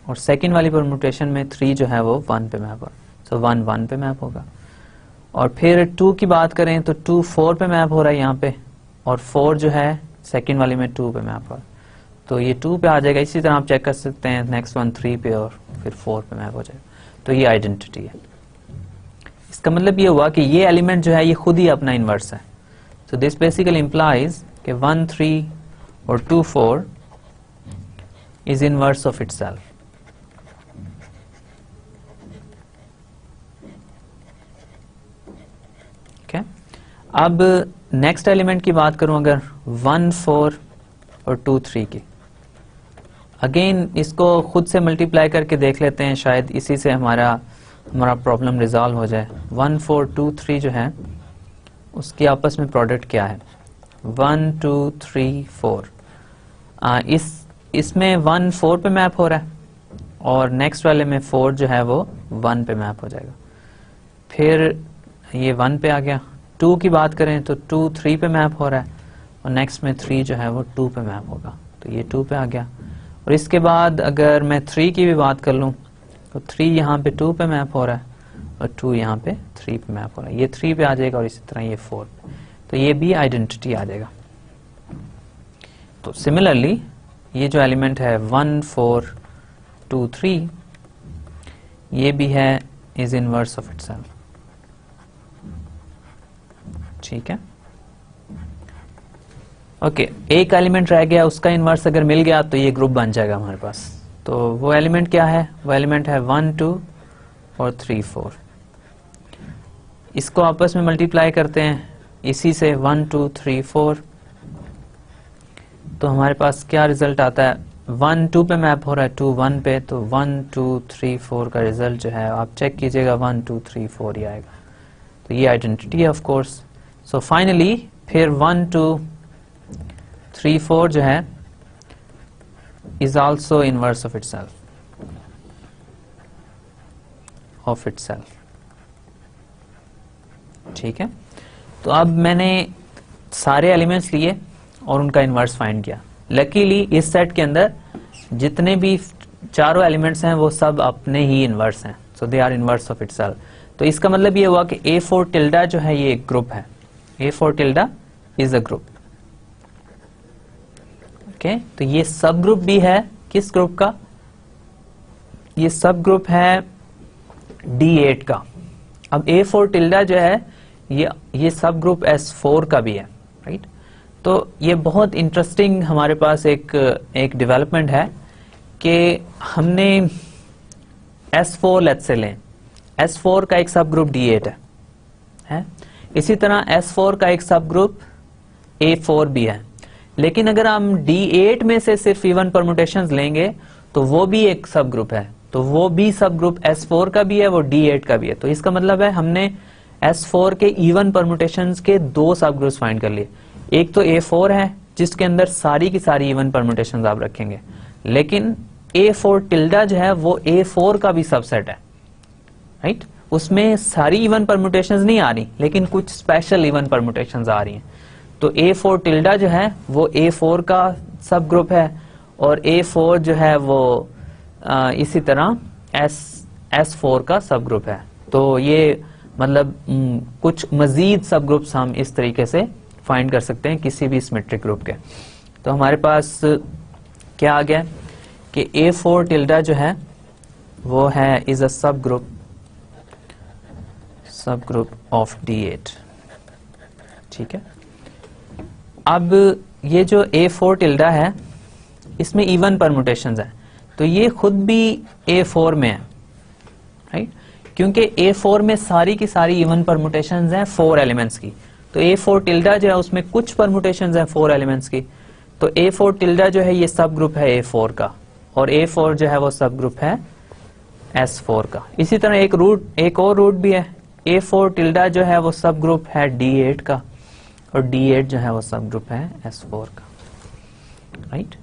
और सेकंड वाली परमुटेशन में 3 जो है वो 1 पे मैप हो रहा है, सो 1 1 पे मैप होगा। और फिर 2 की बात करें तो 2 4 पे मैप हो रहा है यहाँ पे, और 4 जो है सेकंड वाली में 2 पे मैप हो रहा है, तो ये 2 पे आ जाएगा। इसी तरह आप चेक कर सकते हैं नेक्स्ट वन 3 पे और फिर 4 पे मैप हो जाएगा, तो ये आइडेंटिटी है। इसका मतलब ये हुआ कि ये एलिमेंट जो है ये खुद ही अपना इन्वर्स है। सो दिस बेसिकली इंप्लाइज कि 1 3 और 2 4 इज इनवर्स ऑफ इटसेल्फ। अब नेक्स्ट एलिमेंट की बात करूं अगर 1 4 और 2 3 की, अगेन इसको खुद से मल्टीप्लाई करके देख लेते हैं, शायद इसी से हमारा प्रॉब्लम रिजॉल्व हो जाए। 1 4 2 3 जो है उसकी आपस में प्रोडक्ट क्या है? 1 2 3 4। इसमें 1 4 पे मैप हो रहा है और नेक्स्ट वाले में 4 जो है वो 1 पे मैप हो जाएगा। फिर ये 1 पे आ गया। 2 की बात करें तो 2 3 पे मैप हो रहा है और नेक्स्ट में 3 जो है वो 2 पे मैप होगा, तो ये 2 पे आ गया। और इसके बाद अगर मैं 3 की भी बात कर लूं तो 3 यहाँ पे 2 पे मैप हो रहा है और 2 यहाँ पे 3 पे मैप हो रहा है, ये 3 पे आ जाएगा और इसी तरह ये 4 पे, तो ये भी आइडेंटिटी आ जाएगा। तो सिमिलरली ये जो एलिमेंट है 1 4 2 3 ये भी है इज इनवर्स ऑफ इटसेल्फ। ठीक है, ओके। एक एलिमेंट रह गया, उसका इनवर्स अगर मिल गया तो ये ग्रुप बन जाएगा हमारे पास। तो वो एलिमेंट क्या है? वो एलिमेंट है 1 2 और 3 4। इसको आपस में मल्टीप्लाई करते हैं इसी से 1 2 3 4, तो हमारे पास क्या रिजल्ट आता है? 1 2 पे मैप हो रहा है, 2 1 पे, तो 1 2 3 4 का रिजल्ट जो है आप चेक कीजिएगा 1 2 3 4 ही आएगा, तो ये आइडेंटिटी है ऑफ कोर्स। सो फाइनली फिर 1 2 3 4 जो है is also inverse of itself. ठीक है, तो अब मैंने सारे एलिमेंट्स लिए और उनका इनवर्स फाइंड किया। लकीली इस सेट के अंदर जितने भी चारों एलिमेंट्स हैं वो सब अपने ही इनवर्स हैं, so they are inverse of itself. तो इसका मतलब ये हुआ कि A4 टिल्डा जो है ये एक ग्रुप है, A4 tilde is a group. Okay, तो ये सब ग्रुप भी है किस ग्रुप का? ये सब ग्रुप है D8 का। अब A4 टिल्डा जो है ये सब ग्रुप S4 का भी है, राइट? तो ये बहुत इंटरेस्टिंग हमारे पास एक डेवलपमेंट है कि हमने S4 लेट्स से लें, S4 का एक सब ग्रुप D8 है? इसी तरह S4 का एक सब ग्रुप A4 भी है। लेकिन अगर हम D8 में से सिर्फ इवन परम्यूटेशंस लेंगे तो वो भी एक सब ग्रुप है, तो वो भी सब ग्रुप S4 का भी है, वो D8 का भी है। तो इसका मतलब है हमने S4 के इवन परम्यूटेशंस के 2 सब ग्रुप्स फाइंड कर लिए। एक तो A4 है जिसके अंदर सारी की सारी इवन परम्यूटेशंस आप रखेंगे, लेकिन A4 टिल्डा जो है वो A4 का भी सबसेट है, राइट? उसमें सारी इवन परम्यूटेशंस नहीं आ रही लेकिन कुछ स्पेशल इवन परम्यूटेशंस आ रही हैं। तो A4 टिल्डा जो है वो A4 का सब ग्रुप है और A4 जो है वो इसी तरह S4 का सब ग्रुप है। तो ये मतलब कुछ मजीद सब ग्रुप्स हम इस तरीके से फाइंड कर सकते हैं किसी भी सिमेट्रिक ग्रुप के। तो हमारे पास क्या आ गया कि A4 टिल्डा जो है वो है is a subgroup of D8। ठीक है, अब ये जो A4 टिल्डा है इसमें इवन परम्यूटेशंस है, तो ये खुद भी A4 में है, राइट? क्योंकि A4 में सारी की सारी इवन परम्यूटेशंस हैं 4 एलिमेंट्स की। तो A4 टिल्डा जो है उसमें कुछ परम्यूटेशंस हैं 4 एलिमेंट्स की। तो A4 टिल्डा जो है ये सब ग्रुप है A4 का और A4 जो है वो सब ग्रुप है S4 का। इसी तरह एक और रूट भी है, A4 टिल्डा जो है वो सब ग्रुप है D8 का और D8 जो है वो सब ग्रुप है S4 का, राइट?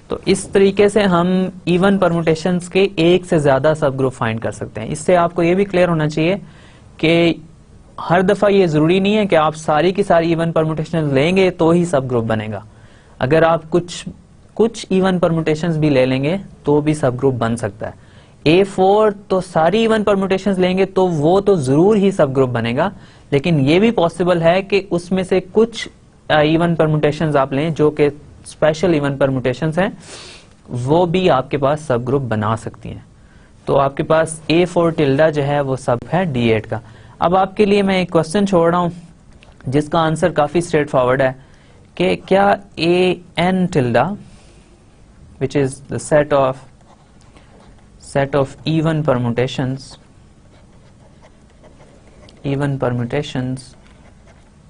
तो इस तरीके से हम इवन परम्यूटेशंस के एक से ज्यादा सब ग्रुप फाइंड कर सकते हैं। इससे आपको ये भी क्लियर होना चाहिए कि हर दफा ये जरूरी नहीं है कि आप सारी की सारी इवन परम्यूटेशंस लेंगे तो ही सब ग्रुप बनेगा। अगर आप कुछ इवन परम्यूटेशंस भी ले लेंगे तो भी सब ग्रुप बन सकता है। A4 तो सारी इवन परम्यूटेशंस लेंगे तो वो तो जरूर ही सब ग्रुप बनेगा, लेकिन ये भी पॉसिबल है कि उसमें से कुछ इवन परम्यूटेशंस आप लें जो कि स्पेशल इवन परम्यूटेशंस हैं, वो भी आपके पास सब ग्रुप बना सकती हैं। तो आपके पास A4 टिल्डा जो है वो सब है D8 का। अब आपके लिए मैं एक क्वेश्चन छोड़ रहा हूं जिसका आंसर काफी स्ट्रेट फॉरवर्ड है कि क्या AN tilde which is the set of even permutations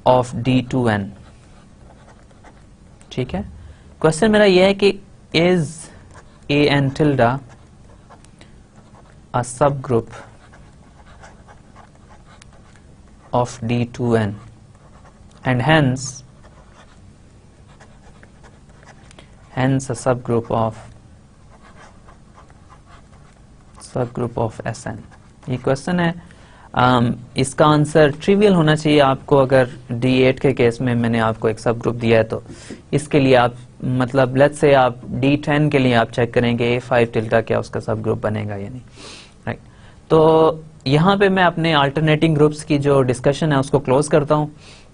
of D2n। ठीक है, क्वेश्चन मेरा यह है कि is an tilde a subgroup of D2n and hence a subgroup of Sn। ये क्वेश्चन है। इसका आंसर ट्रिवियल होना चाहिए आपको। अगर D8 के केस में मैंने आपको एक सब ग्रुप दिया है तो इसके लिए आप मतलब लेट्स से आप D10 के लिए आप चेक करेंगे A5 टिल्टा क्या उसका सब ग्रुप बनेगा या नहीं, राइट। तो यहाँ पे मैं अपने अल्टरनेटिंग ग्रुप्स की जो डिस्कशन है उसको क्लोज करता हूँ।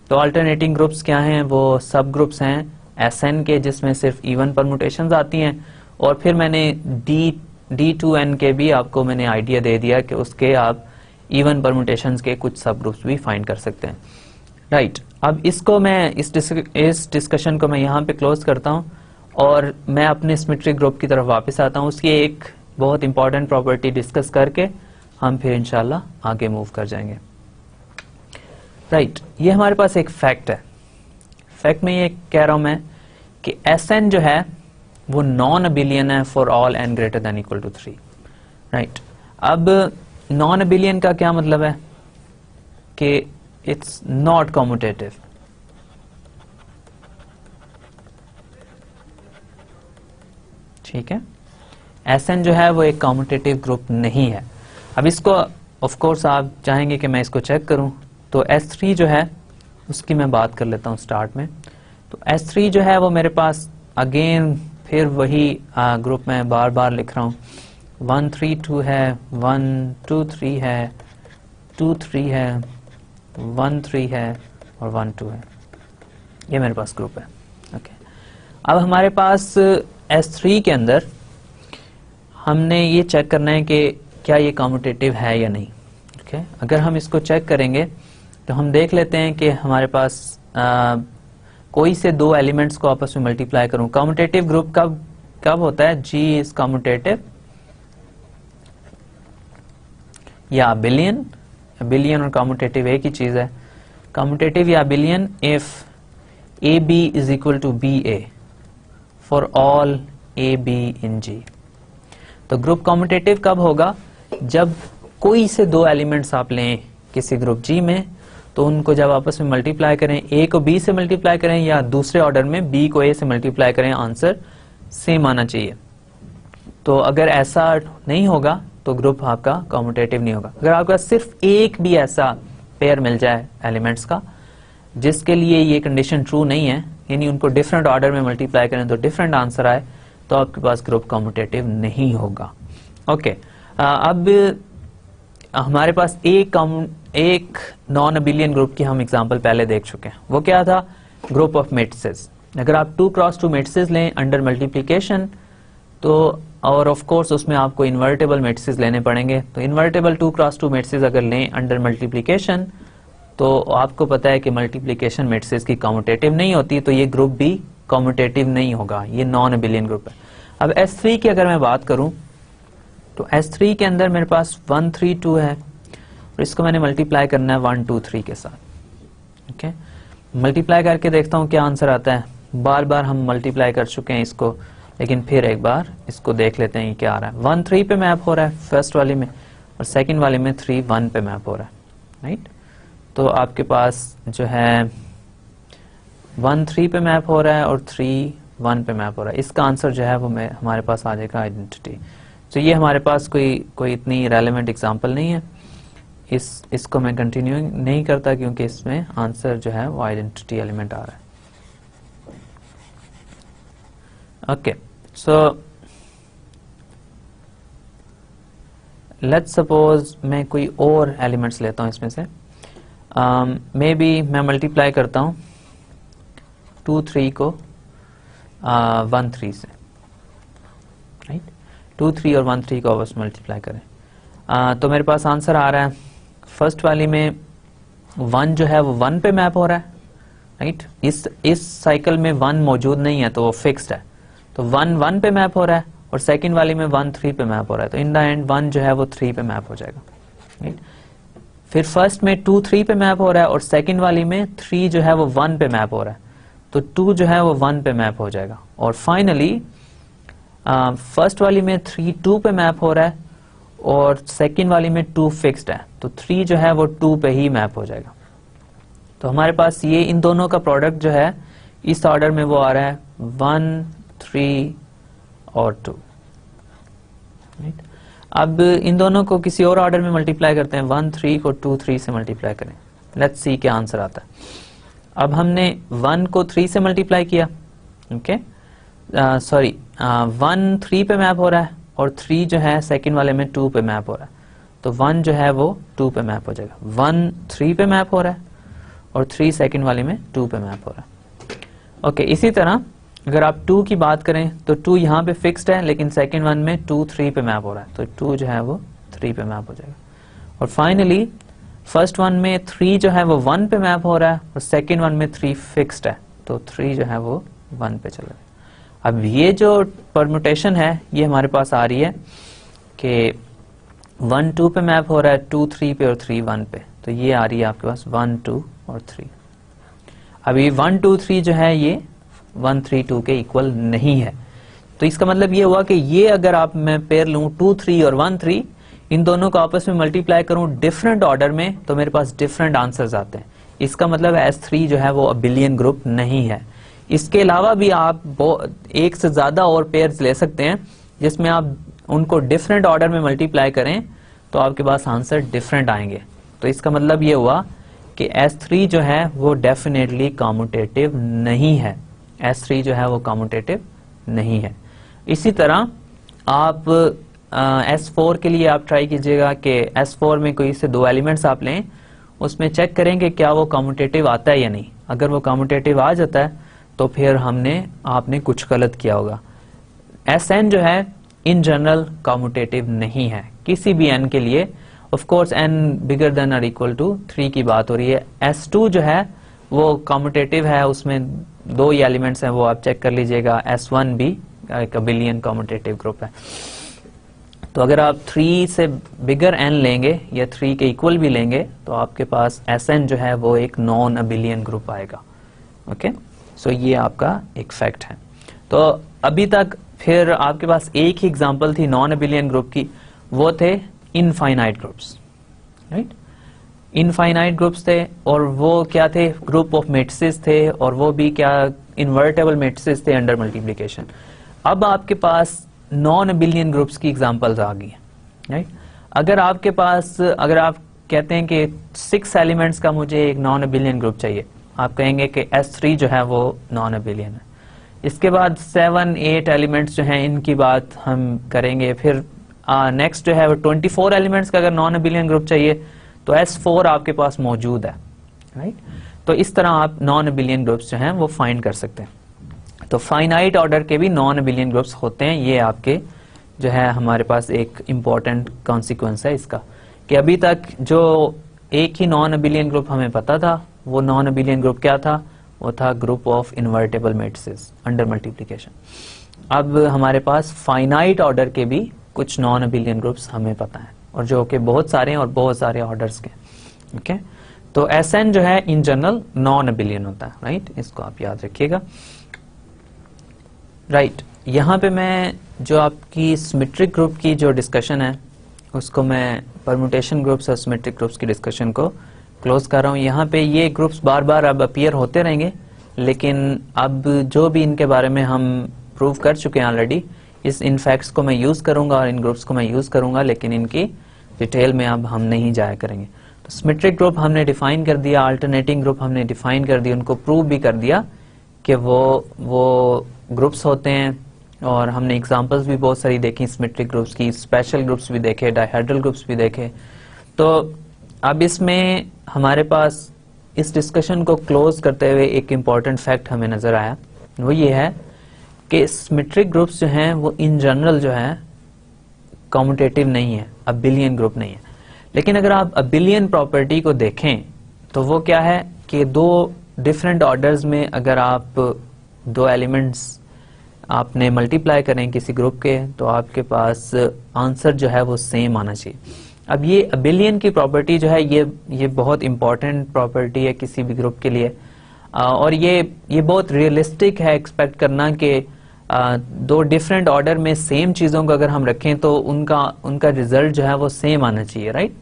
तो अल्टरनेटिंग ग्रुप्स क्या हैं? वो सब ग्रुप्स हैं Sn के जिसमें सिर्फ इवन परमुटेशंस आती हैं, और फिर मैंने D2n के भी आपको मैंने आइडिया दे दिया कि उसके आप इवन परमुटेशंस के कुछ सब ग्रुप्स भी फाइंड कर सकते हैं, राइट। अब इसको मैं इस डिस्कशन को मैं यहाँ पे क्लोज करता हूँ और मैं अपने सिमेट्रिक ग्रुप की तरफ वापस आता हूँ। उसकी एक बहुत इंपॉर्टेंट प्रॉपर्टी डिस्कस करके हम फिर इंशाल्लाह आगे मूव कर जाएंगे, राइट। ये हमारे पास एक फैक्ट है। फैक्ट में ये कह रहा हूं मैं कि Sn जो है वो नॉन अबिलियन है for all n greater than equal to 3, right. अब नॉन अबिलियन का क्या मतलब है कि इट्स नॉट कॉम्यूटेटिव। ठीक है, Sn जो है वो एक कॉम्यूटेटिव ग्रुप नहीं है। अब इसको ऑफ कोर्स आप चाहेंगे कि मैं इसको चेक करूं, तो S3 जो है उसकी मैं बात कर लेता हूं स्टार्ट में। तो S3 जो है वो मेरे पास अगेन फिर वही ग्रुप में बार बार लिख रहा हूं। 1 3 2 है, 1 2 3 है, 2 3 है, 1 3 है और 1 2 है। ये मेरे पास ग्रुप है, ओके। अब हमारे पास S3 के अंदर हमने ये चेक करना है कि क्या ये कॉम्यूटेटिव है या नहीं, ओके। अगर हम इसको चेक करेंगे तो हम देख लेते हैं कि हमारे पास कोई से दो एलिमेंट्स को आपस में मल्टीप्लाई करूं। कॉम्यूटेटिव ग्रुप कब होता है? G इज कॉम्यूटेटिव या अबिलियन। अबिलियन और कॉम्यूटेटिव एक ही चीज है। कॉम्यूटेटिव या abelian if AB is equal to BA for all AB in G। तो ग्रुप कॉम्यूटेटिव कब होगा? जब कोई से दो एलिमेंट्स आप लें किसी ग्रुप G में, तो उनको जब आपस में मल्टीप्लाई करें, A को B से मल्टीप्लाई करें या दूसरे ऑर्डर में B को A से मल्टीप्लाई करें, आंसर सेम आना चाहिए। तो अगर ऐसा नहीं होगा तो ग्रुप आपका कॉम्यूटेटिव नहीं होगा। अगर आपका सिर्फ एक भी ऐसा पेयर मिल जाए एलिमेंट्स का जिसके लिए ये कंडीशन ट्रू नहीं है, यानी उनको डिफरेंट ऑर्डर में मल्टीप्लाई करें तो डिफरेंट आंसर आए, तो आपके पास ग्रुप कॉम्यूटेटिव नहीं होगा, ओके। अब हमारे पास एक नॉन अबिलियन ग्रुप की हम एग्जांपल पहले देख चुके हैं। वो क्या था? Group of matrices. अगर आप 2 क्रॉस 2 मेट्रिसेस लें अंडर मल्टीप्लिकेशन, तो और ऑफ कोर्स उसमें आपको इन्वर्टेबल मेट्रिसेस लेने पड़ेंगे। तो इन्वर्टेबल 2 क्रॉस 2 मेट्रिसेस अगर लें अंडर मल्टीप्लिकेशन, तो आपको पता है कि मल्टीप्लिकेशन मेट्रिसेस की कॉम्यूटेटिव नहीं होती, तो ये ग्रुप भी कॉम्यूटेटिव नहीं होगा, ये नॉन अबिलियन ग्रुप है। अब S3 की अगर मैं बात करूं, तो S3 के अंदर मेरे पास 1 3 2 है और इसको मैंने मल्टीप्लाई करना है 1 2 3 के साथ, ओके। मल्टीप्लाई करके देखता हूं क्या आंसर आता है। बार बार हम मल्टीप्लाई कर चुके हैं इसको, लेकिन फिर एक बार इसको देख लेते हैं क्या आ रहा है। 1 3 पे मैप हो रहा है फर्स्ट वाली में, और सेकंड वाली में 3 1 पे मैप हो रहा है, राइट। तो आपके पास जो है 1 3 पे मैप हो रहा है और 3 1 पे मैप हो रहा है। इसका आंसर जो है वो हमारे पास आ जाएगा आइडेंटिटी। तो ये हमारे पास कोई इतनी रेलेवेंट एग्जांपल नहीं है, इसको मैं कंटिन्यू नहीं करता क्योंकि इसमें आंसर जो है वो आइडेंटिटी एलिमेंट आ रहा है, ओके। सो लेट्स सपोज मैं कोई और एलिमेंट्स लेता हूं इसमें से। मे बी मैं मल्टीप्लाई करता हूं 2 3 को 1 3 से, राइट। 2 3 और 1 3 को आपस में मल्टीप्लाई करें, तो मेरे पास आंसर आ रहा है। फर्स्ट वाली में 1 जो है वो 1 पे मैप हो रहा है, राइट। इस साइकिल में 1 मौजूद नहीं है तो वो फिक्स्ड है, तो 1 1 पे मैप हो रहा है, और सेकंड वाली में 1 3 पे मैप हो रहा है, तो इन द एंड 1 जो है वो 3 पे मैप हो जाएगा, राइट। फिर फर्स्ट में 2 3 पे मैप हो रहा है और सेकंड वाली में 3 जो है वो 1 पे मैप हो रहा है, तो 2 जो है वो 1 पे मैप हो जाएगा। और फाइनली फर्स्ट वाली में 3 2 पे मैप हो रहा है और सेकंड वाली में 2 फिक्स्ड है, तो 3 जो है वो 2 पे ही मैप हो जाएगा। तो हमारे पास ये इन दोनों का प्रोडक्ट जो है इस ऑर्डर में वो आ रहा है 1 3 और 2। अब इन दोनों को किसी और ऑर्डर में मल्टीप्लाई करते हैं, 1 3 को 2 3 से मल्टीप्लाई करें, लेट्स सी क्या आंसर आता है। अब हमने 1 को 3 से मल्टीप्लाई किया, ओके, सॉरी 1 3 पे मैप हो रहा है और 3 जो है सेकंड वाले में 2 पे मैप हो रहा है, तो 1 जो है वो 2 पे मैप हो जाएगा। 1 3 पे मैप हो रहा है और 3 सेकंड वाले में 2 पे मैप हो रहा है, ओके। इसी तरह अगर आप 2 की बात करें तो 2 यहाँ पे फिक्स्ड है, लेकिन सेकंड वन में 2 3 पे मैप हो रहा है, तो 2 जो है वो 3 पे मैप हो जाएगा। और फाइनली फर्स्ट वन में 3 जो है वो 1 पे मैप हो रहा है और सेकंड वन में 3 फिक्स्ड है, तो 3 जो है वो 1 पे चला गया। अब ये जो परम्यूटेशन है ये हमारे पास आ रही है कि 1 2 पे मैप हो रहा है, 2 3 पे और 3 1 पे, तो ये आ रही है आपके पास 1 2 और 3। अभी 1 2 3 जो है ये 1 3 2 के इक्वल नहीं है, तो इसका मतलब ये हुआ कि ये अगर आप मैं पेयर लूं 2 3 और 1 3, इन दोनों को आपस में मल्टीप्लाई करूं डिफरेंट ऑर्डर में, तो मेरे पास डिफरेंट आंसर्स आते हैं। इसका मतलब S3 जो है वो अबिलियन ग्रुप नहीं है। इसके अलावा भी आप एक से ज्यादा और पेयर्स ले सकते हैं जिसमें आप उनको डिफरेंट ऑर्डर में मल्टीप्लाई करें तो आपके पास आंसर डिफरेंट आएंगे। तो इसका मतलब ये हुआ कि S3 जो है वो डेफिनेटली कॉम्यूटेटिव नहीं है, S3 जो है वो कॉम्यूटेटिव नहीं है। इसी तरह आप S4 के लिए आप ट्राई कीजिएगा कि S4 में कोई से 2 एलिमेंट्स आप लें, उसमें चेक करें कि क्या वो कॉम्यूटेटिव आता है या नहीं। अगर वो कॉम्यूटेटिव आ जाता है तो फिर आपने कुछ गलत किया होगा। Sn जो है इन जनरल कॉम्यूटेटिव नहीं है किसी भी n के लिए। Of course n bigger then और इक्वल टू 3 की बात हो रही है। S2 जो है वो कॉम्यूटेटिव है, उसमें 2 ही एलिमेंट्स हैं, वो आप चेक कर लीजिएगा। S1 भी एक अबिलियन कॉम्यूटेटिव ग्रुप है। तो अगर आप 3 से बिगर n लेंगे या 3 के इक्वल भी लेंगे तो आपके पास Sn जो है वो एक नॉन अबिलियन ग्रुप आएगा, ओके। सो ये आपका एक फैक्ट है। तो अभी तक फिर आपके पास एक ही एग्जांपल थी नॉन अबिलियन ग्रुप की, वो थे infinite groups, right. Infinite groups थे और वो क्या थे, ग्रुप ऑफ मैट्रिसेस थे, और वो भी क्या इन्वर्टेबल मैट्रिसेस थे अंडर मल्टीप्लिकेशन। अब आपके पास नॉन अबिलियन ग्रुप्स की एग्जांपल्स आ गई हैं, राइट। अगर आप कहते हैं कि 6 एलिमेंट्स का मुझे एक नॉन अबिलियन ग्रुप चाहिए, आप कहेंगे कि S3 जो है वो नॉन अबिलियन है। इसके बाद 7 8 एलिमेंट्स जो हैं इनकी बात हम करेंगे। फिर नेक्स्ट जो है वो 24 एलिमेंट्स का अगर नॉन अबिलियन ग्रुप चाहिए तो S4 आपके पास मौजूद है, राइट। तो इस तरह आप नॉन अबिलियन ग्रुप्स जो हैं वो फाइंड कर सकते हैं। तो फाइनाइट ऑर्डर के भी नॉन अबिलियन ग्रुप्स होते हैं। ये आपके जो है हमारे पास एक इंपॉर्टेंट कॉन्सिक्वेंस है इसका, कि अभी तक जो एक ही नॉन अबिलियन ग्रुप हमें पता था, वो नॉन अबिलियन ग्रुप क्या था, वो था group of invertible matrices under multiplication. अब हमारे पास फाइनाइट ऑर्डर के भी कुछ नॉन अबिलियन ग्रुप्स हमें पता है, और जो कि बहुत सारे हैं और बहुत सारे ऑर्डर्स के, ओके। तो Sn जो है इन जनरल नॉन अबिलियन होता है, राइट। इसको आप याद रखिएगा, राइट। यहाँ पे मैं जो आपकी सिमेट्रिक ग्रुप की जो डिस्कशन है उसको मैं परम्यूटेशन ग्रुप्स और सिमेट्रिक ग्रुप्स की डिस्कशन को क्लोज कर रहा हूँ। यहाँ पे ये ग्रुप्स बार बार अब अपीयर होते रहेंगे, लेकिन अब जो भी इनके बारे में हम प्रूव कर चुके हैं ऑलरेडी, इन फैक्ट्स को मैं यूज करूंगा और इन ग्रुप्स को मैं यूज करूंगा, लेकिन इनकी डिटेल में अब हम नहीं जाया करेंगे। तो सिमेट्रिक ग्रुप हमने डिफाइन कर दिया, अल्टरनेटिंग ग्रुप हमने डिफाइन कर दिया, उनको प्रूव भी कर दिया कि वो ग्रुप्स होते हैं, और हमने एग्जांपल्स भी बहुत सारी देखी सिमेट्रिक ग्रुप्स की, स्पेशल ग्रुप्स भी देखे, डायहेड्रल ग्रुप्स भी देखे। तो अब इसमें हमारे पास इस डिस्कशन को क्लोज करते हुए एक इम्पॉर्टेंट फैक्ट हमें नजर आया, वो ये है कि सिमेट्रिक ग्रुप्स जो हैं वो इन जनरल जो है कॉम्यूटेटिव नहीं है, अबिलियन ग्रुप नहीं है। लेकिन अगर आप अबिलियन प्रॉपर्टी को देखें तो वो क्या है कि 2 डिफरेंट ऑर्डर्स में अगर आप 2 एलिमेंट्स आपने मल्टीप्लाई करें किसी ग्रुप के, तो आपके पास आंसर जो है वो सेम आना चाहिए। अब ये अबिलियन की प्रॉपर्टी जो है ये बहुत इंपॉर्टेंट प्रॉपर्टी है किसी भी ग्रुप के लिए, और ये बहुत रियलिस्टिक है एक्सपेक्ट करना कि दो डिफरेंट ऑर्डर में सेम चीजों को अगर हम रखें तो उनका रिजल्ट जो है वो सेम आना चाहिए, राइट।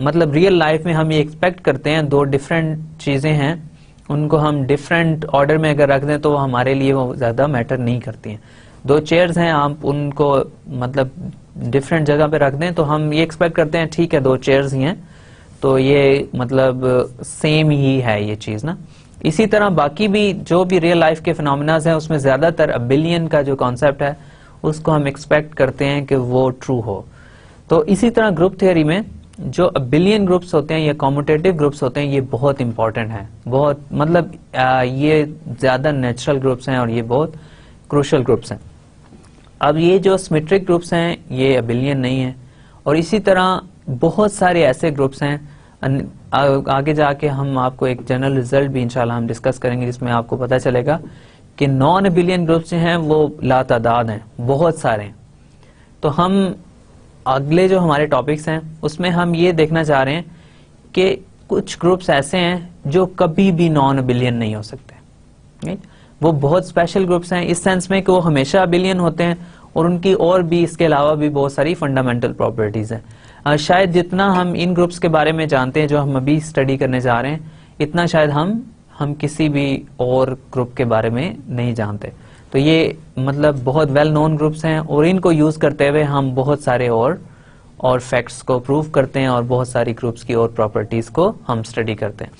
मतलब रियल लाइफ में हम ये एक्सपेक्ट करते हैं दो डिफरेंट चीजें हैं, उनको हम डिफरेंट ऑर्डर में अगर रख दें तो हमारे लिए वो ज्यादा मैटर नहीं करती हैं। दो चेयर्स हैं, आप उनको मतलब डिफरेंट जगह पे रख दें तो हम ये एक्सपेक्ट करते हैं ठीक है दो चेयर्स ही हैं तो ये मतलब सेम ही है ये चीज ना। इसी तरह बाकी भी जो भी रियल लाइफ के फिनोमेनाज हैं उसमें ज्यादातर अबिलियन का जो कॉन्सेप्ट है उसको हम एक्सपेक्ट करते हैं कि वो ट्रू हो। तो इसी तरह ग्रुप थ्योरी में जो अबिलियन ग्रुप्स होते हैं या कॉम्यूटेटिव ग्रुप्स होते हैं ये बहुत इंपॉर्टेंट है, बहुत मतलब ये ज्यादा नेचुरल ग्रुप्स हैं और ये बहुत क्रूशियल ग्रुप्स हैं। अब ये जो सिमेट्रिक ग्रुप्स हैं ये अबिलियन नहीं है, और इसी तरह बहुत सारे ऐसे ग्रुप्स हैं, आगे जाके हम आपको एक जनरल रिजल्ट भी इंशाल्लाह हम डिस्कस करेंगे जिसमें आपको पता चलेगा कि नॉन अबिलियन ग्रुप्स जो हैं वो लातादाद हैं, बहुत सारे हैं। तो हम अगले जो हमारे टॉपिक्स हैं उसमें हम ये देखना चाह रहे हैं कि कुछ ग्रुप्स ऐसे हैं जो कभी भी नॉन अबिलियन नहीं हो सकते, राइट। वो बहुत स्पेशल ग्रुप्स हैं इस सेंस में कि वो हमेशा अबिलियन होते हैं और उनकी और भी इसके अलावा भी बहुत सारी फंडामेंटल प्रॉपर्टीज हैं। शायद जितना हम इन ग्रुप्स के बारे में जानते हैं जो हम अभी स्टडी करने जा रहे हैं इतना शायद हम किसी भी और ग्रुप के बारे में नहीं जानते। तो ये मतलब बहुत वेल नोन ग्रुप्स हैं और इनको यूज करते हुए हम बहुत सारे और फैक्ट्स को प्रूव करते हैं और बहुत सारी ग्रुप्स की और प्रॉपर्टीज को हम स्टडी करते हैं।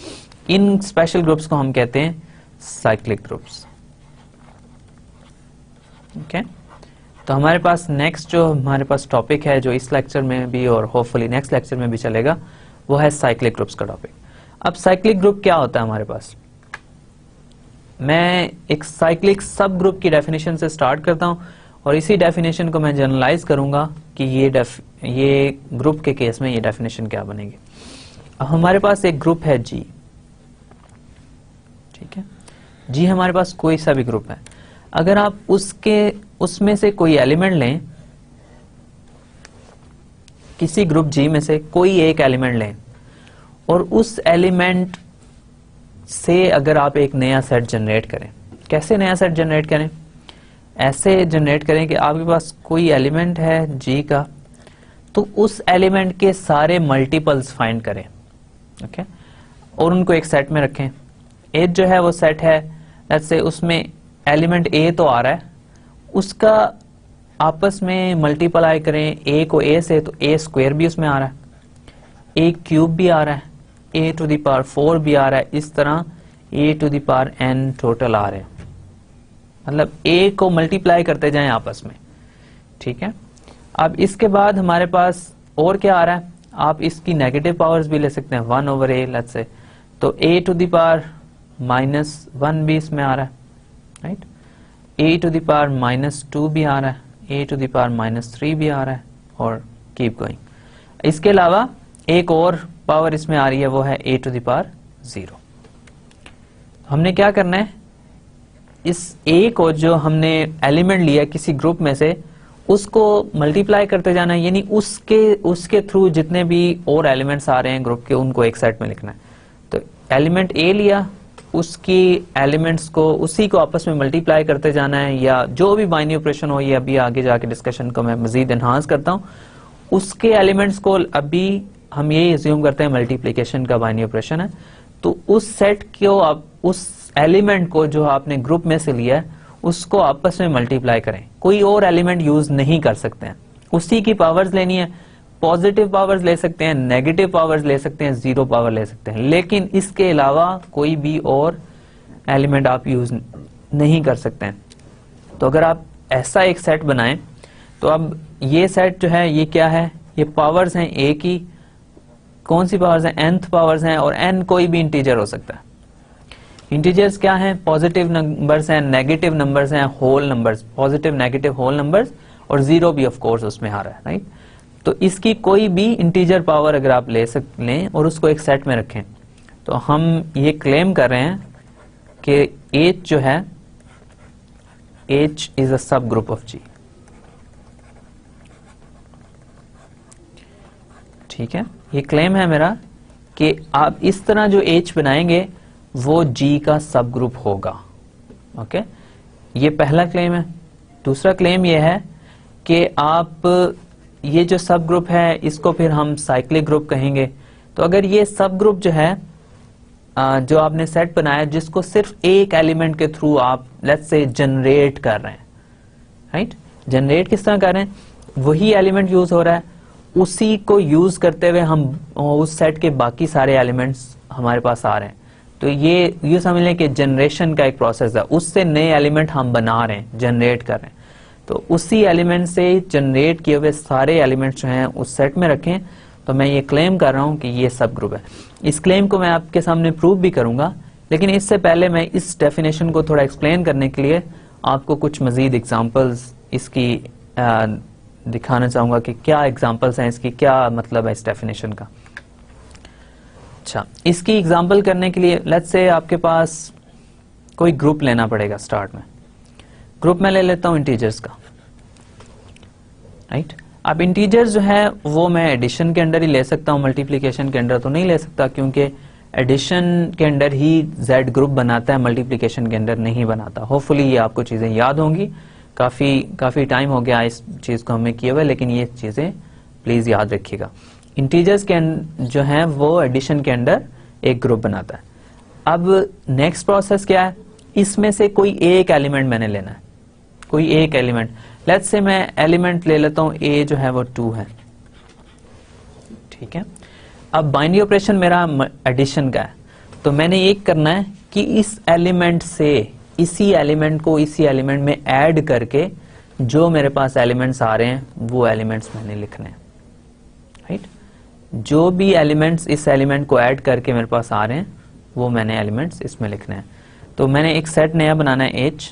इन स्पेशल ग्रुप्स को हम कहते हैं साइक्लिक ग्रुप्स। ओके, तो हमारे पास नेक्स्ट जो हमारे पास टॉपिक है जो इस लेक्चर में भी और होपफुली नेक्स्ट लेक्चर में भी चलेगा वो है साइक्लिक ग्रुप्स का टॉपिक। अब साइक्लिक ग्रुप क्या होता है हमारे पास, मैं एक साइक्लिक सब ग्रुप की डेफिनेशन से स्टार्ट करता हूं और इसी डेफिनेशन को मैं जनरलाइज करूंगा कि ये ग्रुप के केस में ये डेफिनेशन क्या बनेगी। अब हमारे पास एक ग्रुप है जी, ठीक है। जी हमारे पास कोई सा भी ग्रुप है, अगर आप उसमें से कोई एलिमेंट लें, किसी ग्रुप जी में से कोई एक एलिमेंट लें और उस एलिमेंट से अगर आप एक नया सेट जनरेट करें, कैसे नया सेट जनरेट करें, ऐसे जनरेट करें कि आपके पास कोई एलिमेंट है जी का, तो उस एलिमेंट के सारे मल्टीपल्स फाइंड करें, ओके, और उनको एक सेट में रखें। ए जो है वो सेट है, लेट्स से उसमें एलिमेंट ए तो आ रहा है, उसका आपस में मल्टीप्लाई करें ए को ए से, तो ए स्क्वायर भी उसमें आ रहा है, ए क्यूब भी आ रहा है, ए टू द पावर 4 भी आ रहा है, इस तरह a to the power n total आ रहे हैं। मतलब ए को मल्टीप्लाई करते जाएं आपस में, ठीक है। अब इसके बाद हमारे पास और क्या आ रहा है, आप इसकी नेगेटिव पावर्स भी ले सकते हैं, 1/a लेट्स से, तो ए टू द पावर -1 भी इसमें आ रहा है, right. A to the power -2 भी आ रहा है, ए टू द पावर -3 भी आ रहा है, और कीप गोइंग। इसके अलावा एक और पावर इसमें आ रही है, वो है ए टू द पावर 0। हमने क्या करना है, इस ए को जो हमने एलिमेंट लिया किसी ग्रुप में से उसको मल्टीप्लाई करते जाना है, यानी उसके थ्रू जितने भी और एलिमेंट्स आ रहे हैं ग्रुप के उनको एक सेट में लिखना है। तो एलिमेंट ए लिया, उसकी एलिमेंट्स को उसी को आपस में मल्टीप्लाई करते जाना है, या जो भी बाइनरी ऑपरेशन हो, ये अभी आगे जाके डिस्कशन को मैं मजीद एनहांस करता हूँ। उसके एलिमेंट्स को अभी हम ये अज्यूम करते हैं मल्टीप्लिकेशन का बाइनरी ऑपरेशन है, तो उस सेट को आप उस एलिमेंट को जो आपने ग्रुप में से लिया है उसको आपस में मल्टीप्लाई करें, कोई और एलिमेंट यूज नहीं कर सकते हैं, उसी की पावर्स लेनी है। पॉजिटिव पावर्स ले सकते हैं, नेगेटिव पावर्स ले सकते हैं, 0 पावर ले सकते हैं, लेकिन इसके अलावा कोई भी और एलिमेंट आप यूज नहीं कर सकते हैं। तो अगर आप ऐसा एक सेट बनाएं तो अब ये सेट जो है ये क्या है, ये पावर्स हैं ए की, कौन सी पावर्स हैं, nth पावर्स हैं, और n कोई भी इंटीजर हो सकता है। इंटीजर्स क्या हैं, पॉजिटिव नंबर्स हैं, नेगेटिव नंबर्स हैं, whole numbers, positive negative whole numbers, और 0 भी ऑफ कोर्स उसमें आ रहा है, राइट। तो इसकी कोई भी इंटीजर पावर अगर आप लें और उसको एक सेट में रखें, तो हम ये क्लेम कर रहे हैं कि H जो है, H is a subgroup of G। ठीक है, ये क्लेम है मेरा कि आप इस तरह जो H बनाएंगे वो G का सब ग्रुप होगा। ओके, ये पहला क्लेम है। दूसरा क्लेम ये है कि आप ये जो सब ग्रुप है इसको फिर हम साइक्लिक ग्रुप कहेंगे। तो अगर ये सब ग्रुप जो है जो आपने सेट बनाया जिसको सिर्फ एक एलिमेंट के थ्रू आप लेट्स से जनरेट कर रहे हैं, राइट, जनरेट किस तरह कर रहे हैं, वही एलिमेंट यूज हो रहा है, उसी को यूज करते हुए हम उस सेट के बाकी सारे एलिमेंट्स हमारे पास आ रहे हैं। तो ये समझ लें कि जनरेशन का एक प्रोसेस है, उससे नए एलिमेंट हम बना रहे हैं, जनरेट कर रहे हैं। तो उसी एलिमेंट से जनरेट किए हुए सारे एलिमेंट्स जो हैं उस सेट में रखें। तो मैं ये क्लेम कर रहा हूं कि ये सब ग्रुप है। इस क्लेम को मैं आपके सामने प्रूव भी करूंगा, लेकिन इससे पहले मैं इस डेफिनेशन को थोड़ा एक्सप्लेन करने के लिए आपको कुछ मजीद एग्जांपल्स इसकी दिखाना चाहूंगा कि क्या एग्जांपल्स हैं इसकी, क्या मतलब है इस डेफिनेशन का। अच्छा, इसकी एग्जांपल करने के लिए लेट्स से आपके पास कोई ग्रुप लेना पड़ेगा। स्टार्ट में ग्रुप में ले लेता हूं इंटीजर्स का, राइट। अब इंटीजर्स जो है वो मैं एडिशन के अंदर ही ले सकता हूं, मल्टीप्लिकेशन के अंदर तो नहीं ले सकता, क्योंकि एडिशन के अंदर ही Z ग्रुप बनाता है, मल्टीप्लिकेशन के अंदर नहीं बनाता। होपफुली ये आपको चीजें याद होंगी, काफी टाइम हो गया इस चीज को हमें किए हुए, लेकिन ये चीजें प्लीज याद रखिएगा। इंटीजर्स के जो है वो एडिशन के अंदर एक ग्रुप बनाता है। अब नेक्स्ट प्रोसेस क्या है, इसमें से कोई एक एलिमेंट मैंने लेना है, कोई एक एलिमेंट। लेट्स से मैं एलिमेंट ले लेता हूं A जो है वो 2 है, ठीक है। अब बाइनरी ऑपरेशन मेरा एडिशन का है, तो मैंने एक करना है कि इस एलिमेंट से इसी एलिमेंट को इसी एलिमेंट में ऐड करके जो मेरे पास एलिमेंट्स आ रहे हैं वो एलिमेंट्स मैंने लिखने हैं, राइट। जो भी एलिमेंट्स इस एलिमेंट को ऐड करके मेरे पास आ रहे हैं वो मैंने एलिमेंट्स इसमें लिखने हैं। तो मैंने एक सेट नया बनाना है H,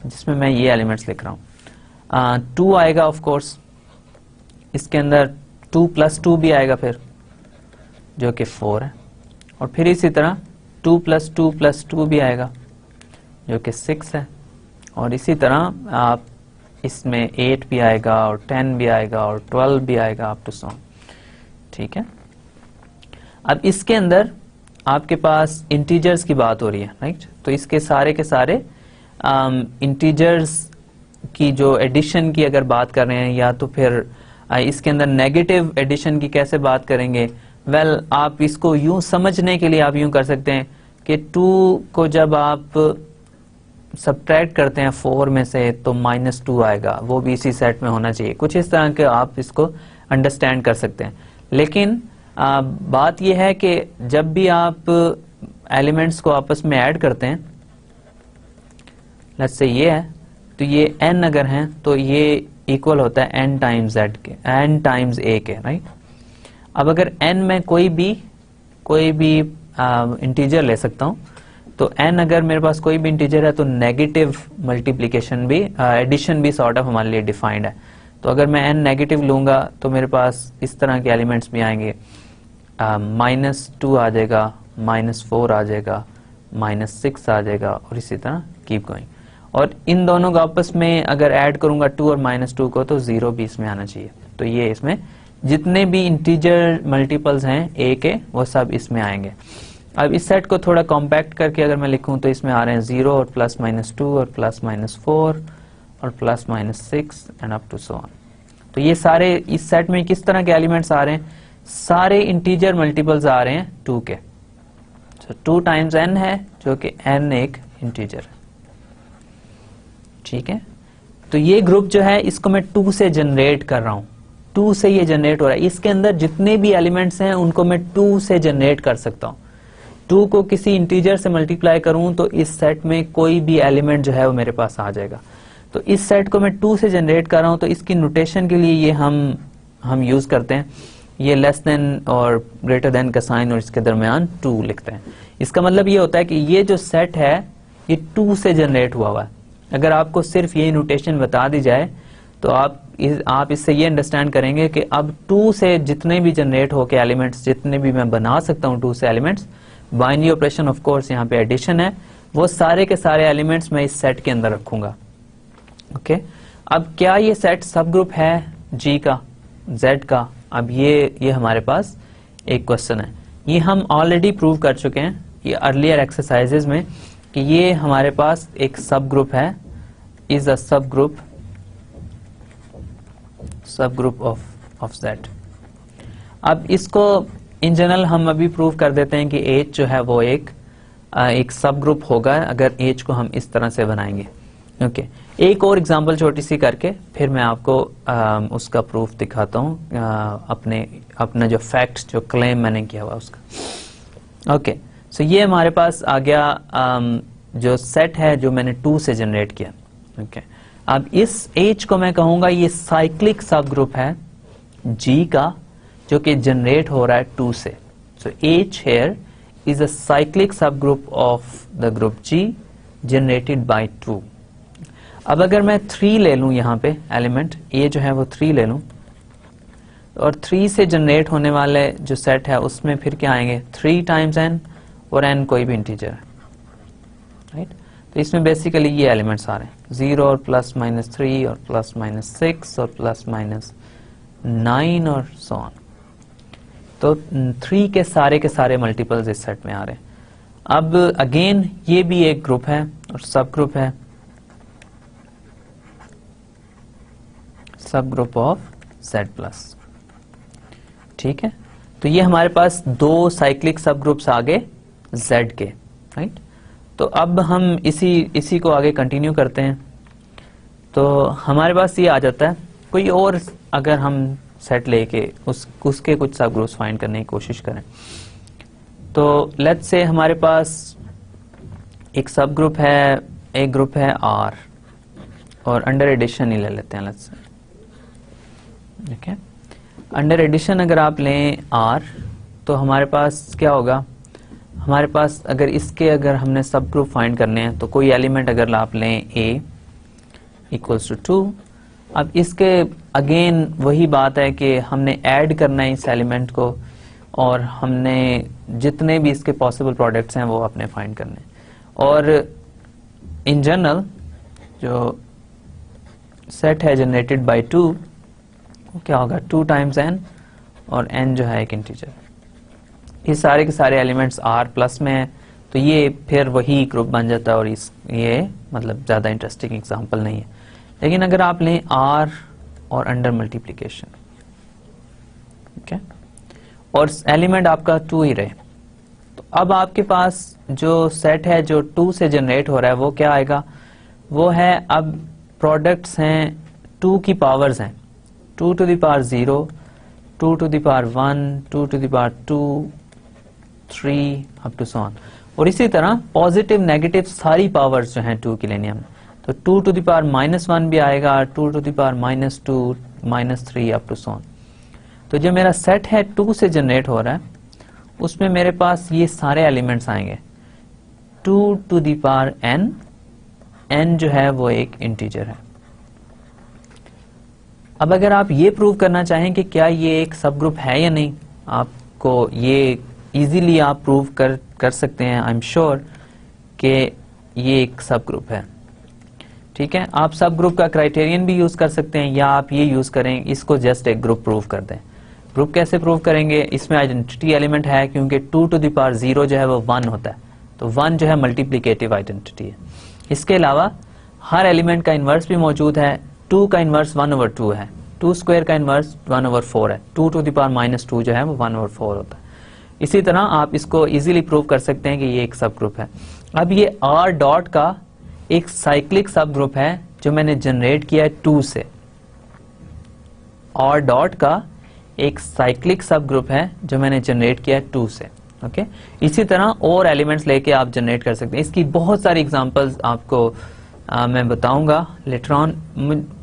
जिसमें मैं ये एलिमेंट्स लिख रहा हूं। 2 आएगा ऑफ कोर्स, इसके अंदर 2 + 2 भी आएगा फिर, जो कि 4 है, और फिर इसी तरह 2 + 2 + 2 भी आएगा जो कि 6 है, और इसी तरह आप इसमें 8 भी आएगा और 10 भी आएगा और 12 भी आएगा अप टू 100, ठीक है। अब इसके अंदर आपके पास इंटीजर्स की बात हो रही है, राइट। तो इसके सारे के सारे इंटीजर्स की जो एडिशन की अगर बात कर रहे हैं, या तो फिर इसके अंदर नेगेटिव एडिशन की कैसे बात करेंगे। वेल, आप इसको यूं समझने के लिए आप यूं कर सकते हैं कि 2 को जब आप सब्ट्रैक्ट करते हैं 4 में से तो -2 आएगा, वो भी इसी सेट में होना चाहिए। कुछ इस तरह के आप इसको अंडरस्टैंड कर सकते हैं। लेकिन बात यह है कि जब भी आप एलिमेंट्स को आपस में ऐड करते हैं, लेट्स से ये है, तो ये n अगर हैं तो ये इक्वल होता है n टाइम्स z के, n टाइम्स a के, राइट। अब अगर n में कोई भी इंटीजर ले सकता हूं, तो n अगर मेरे पास कोई भी इंटीजर है तो नेगेटिव मल्टीप्लिकेशन भी एडिशन भी सॉर्ट ऑफ हमारे लिए डिफाइंड है। तो अगर मैं n नेगेटिव लूंगा तो मेरे पास इस तरह के एलिमेंट्स भी आएंगे, -2 आ जाएगा, -4 आ जाएगा, -6 आ जाएगा, और इसी तरह कीप गोइंग। और इन दोनों को आपस में अगर ऐड करूंगा 2 और -2 को, तो 0 भी इसमें आना चाहिए। तो ये इसमें जितने भी इंटीजर मल्टीपल्स हैं a के वो सब इसमें आएंगे। अब इस सेट को थोड़ा कॉम्पैक्ट करके अगर मैं लिखूं तो इसमें आ रहे हैं 0 और +-2 और +-4 और +-6 and up to so on. तो ये सारे इस सेट में किस तरह के एलिमेंट्स आ रहे हैं, सारे इंटीजर मल्टीपल्स आ रहे हैं 2 के। तो 2 टाइम्स n है, जो कि n एक इंटीजर है, ठीक है। तो ये ग्रुप जो है इसको मैं 2 से जनरेट कर रहा हूं, 2 से ये जनरेट हो रहा है। इसके अंदर जितने भी एलिमेंट्स हैं उनको मैं 2 से जनरेट कर सकता हूं। 2 को किसी इंटीजर से मल्टीप्लाई करूं तो इस सेट में कोई भी एलिमेंट जो है वो मेरे पास आ जाएगा। तो इस सेट को मैं 2 से जनरेट कर रहा हूं, तो इसकी नोटेशन के लिए ये हम यूज करते हैं, ये लेस देन और ग्रेटर देन का साइन और इसके दरमियान 2 लिखते हैं। इसका मतलब ये होता है कि ये जो सेट है ये 2 से जनरेट हुआ है। अगर आपको सिर्फ ये नोटेशन बता दी जाए तो आप इससे ये अंडरस्टैंड करेंगे कि अब 2 से जितने भी जनरेट होके एलिमेंट्स, जितने भी मैं बना सकता हूँ 2 से elements, binary operation of course यहाँ पे एडिशन है, वो सारे के सारे एलिमेंट्स मैं इस सेट के अंदर रखूंगा। ओके, अब क्या ये सेट सब ग्रुप है G का, Z का? अब ये हमारे पास एक क्वेश्चन है, ये हम ऑलरेडी प्रूव कर चुके हैं ये अर्लियर एक्सरसाइजेज में कि ये हमारे पास एक सब ग्रुप है, is a subgroup of Z। अब इसको इन जनरल हम अभी प्रूव कर देते हैं कि H जो है वो एक सब ग्रुप होगा अगर H को हम इस तरह से बनाएंगे। ओके, एक और एग्जांपल छोटी सी करके फिर मैं आपको उसका प्रूफ दिखाता हूँ, अपना जो फैक्ट जो क्लेम मैंने किया हुआ उसका। ओके, सो ये हमारे पास आ गया जो सेट है जो मैंने 2 से जनरेट किया। ओके, अब इस H को मैं कहूंगा ये साइक्लिक सब ग्रुप है G का जो कि जनरेट हो रहा है 2 से। सो H here is a cyclic subgroup of the group G generated by 2। अब अगर मैं 3 ले लूं यहाँ पे एलिमेंट A जो है वो 3 ले लूं और 3 से जनरेट होने वाले जो सेट है उसमें फिर क्या आएंगे 3 टाइम्स n और n कोई भी इंटीजर है, राइट। तो इसमें बेसिकली ये एलिमेंट्स आ रहे हैं 0 और प्लस माइनस 3 और प्लस माइनस 6 और प्लस माइनस 9 और सो ऑन। तो 3 के सारे मल्टीपल्स इस सेट में आ रहे हैं। अब अगेन ये भी एक ग्रुप है और सब ग्रुप है, सब ग्रुप ऑफ Z+। ठीक है, तो ये हमारे पास 2 साइक्लिक सब ग्रुप्स आ गए Z के, राइट। तो अब हम इसी को आगे कंटिन्यू करते हैं। तो हमारे पास ये आ जाता है, कोई और अगर हम सेट लेके उसके कुछ सब ग्रुप्स फाइंड करने की कोशिश करें तो लेट्स से हमारे पास एक सब ग्रुप है, एक ग्रुप है R और अंडर एडिशन ही ले लेते हैं लेट्स से। ठीक है, अंडर एडिशन अगर आप लें R तो हमारे पास क्या होगा, हमारे पास अगर हमने सब ग्रुप फाइंड करने हैं तो कोई एलिमेंट अगर आप लें A इक्वल्स टू 2। अब इसके अगेन वही बात है कि हमने ऐड करना है इस एलिमेंट को और हमने जितने भी इसके पॉसिबल प्रोडक्ट्स हैं वो अपने फाइंड करने हैं। और इन जनरल जो सेट है जनरेटेड बाय 2 वो क्या होगा 2 टाइम्स n और n जो है एक इंटीजर। ये सारे के सारे एलिमेंट्स R प्लस में है तो ये फिर वही ग्रुप बन जाता है और ये मतलब ज़्यादा इंटरेस्टिंग एग्जांपल नहीं है। लेकिन अगर आप लें R और अंडर मल्टीप्लिकेशन, ठीक है, और एलिमेंट आपका 2 ही रहे तो अब आपके पास जो सेट है जो 2 से जनरेट हो रहा है वो क्या आएगा, वो है अब प्रोडक्ट्स हैं 2 की पावर्स हैं 2 to the power 0, 2 to the power 1, 2 to the power 2, 3 up to so on। और इसी तरह पॉजिटिव नेगेटिव सारी पावर्स जो हैं 2 की लेनी हमने, तो 2 to the power -1 भी आएगा, 2 to the power -2, -3 up to so on। तो जो मेरा सेट है 2 से जनरेट हो रहा है उसमें मेरे पास ये सारे एलिमेंट्स आएंगे 2 to the power n जो है वो एक इंटीजर है। अब अगर आप ये प्रूव करना चाहें कि क्या ये एक सब ग्रुप है या नहीं, आपको ये इजीली आप प्रूव कर सकते हैं। आई एम श्योर कि ये एक सब ग्रुप है। ठीक है, आप सब ग्रुप का क्राइटेरियन भी यूज कर सकते हैं या आप ये यूज करें इसको जस्ट एक ग्रुप प्रूव कर दें। ग्रुप कैसे प्रूव करेंगे, इसमें आइडेंटिटी एलिमेंट है क्योंकि 2 to the power 0 जो है वो 1 होता है, तो 1 जो है मल्टीप्लिकेटिव आइडेंटिटी है। इसके अलावा हर एलिमेंट का इन्वर्स भी मौजूद है, 2 का इन्वर्स 1/2 है, 2 स्क्वायर का इन्वर्स 1/4 है, 2 to the power -2 जो है वो 1/4 होता है। इसी तरह आप इसको इजीली प्रूव कर सकते हैं कि ये एक सब ग्रुप है। अब ये R डॉट का एक साइक्लिक सब ग्रुप है जो मैंने जनरेट किया है 2 से। R डॉट का एक साइक्लिक सब ग्रुप है जो मैंने जनरेट किया है 2 से। ओके, इसी तरह और एलिमेंट्स लेके आप जनरेट कर सकते हैं। इसकी बहुत सारी एग्जांपल्स आपको मैं बताऊंगा लेटर ऑन।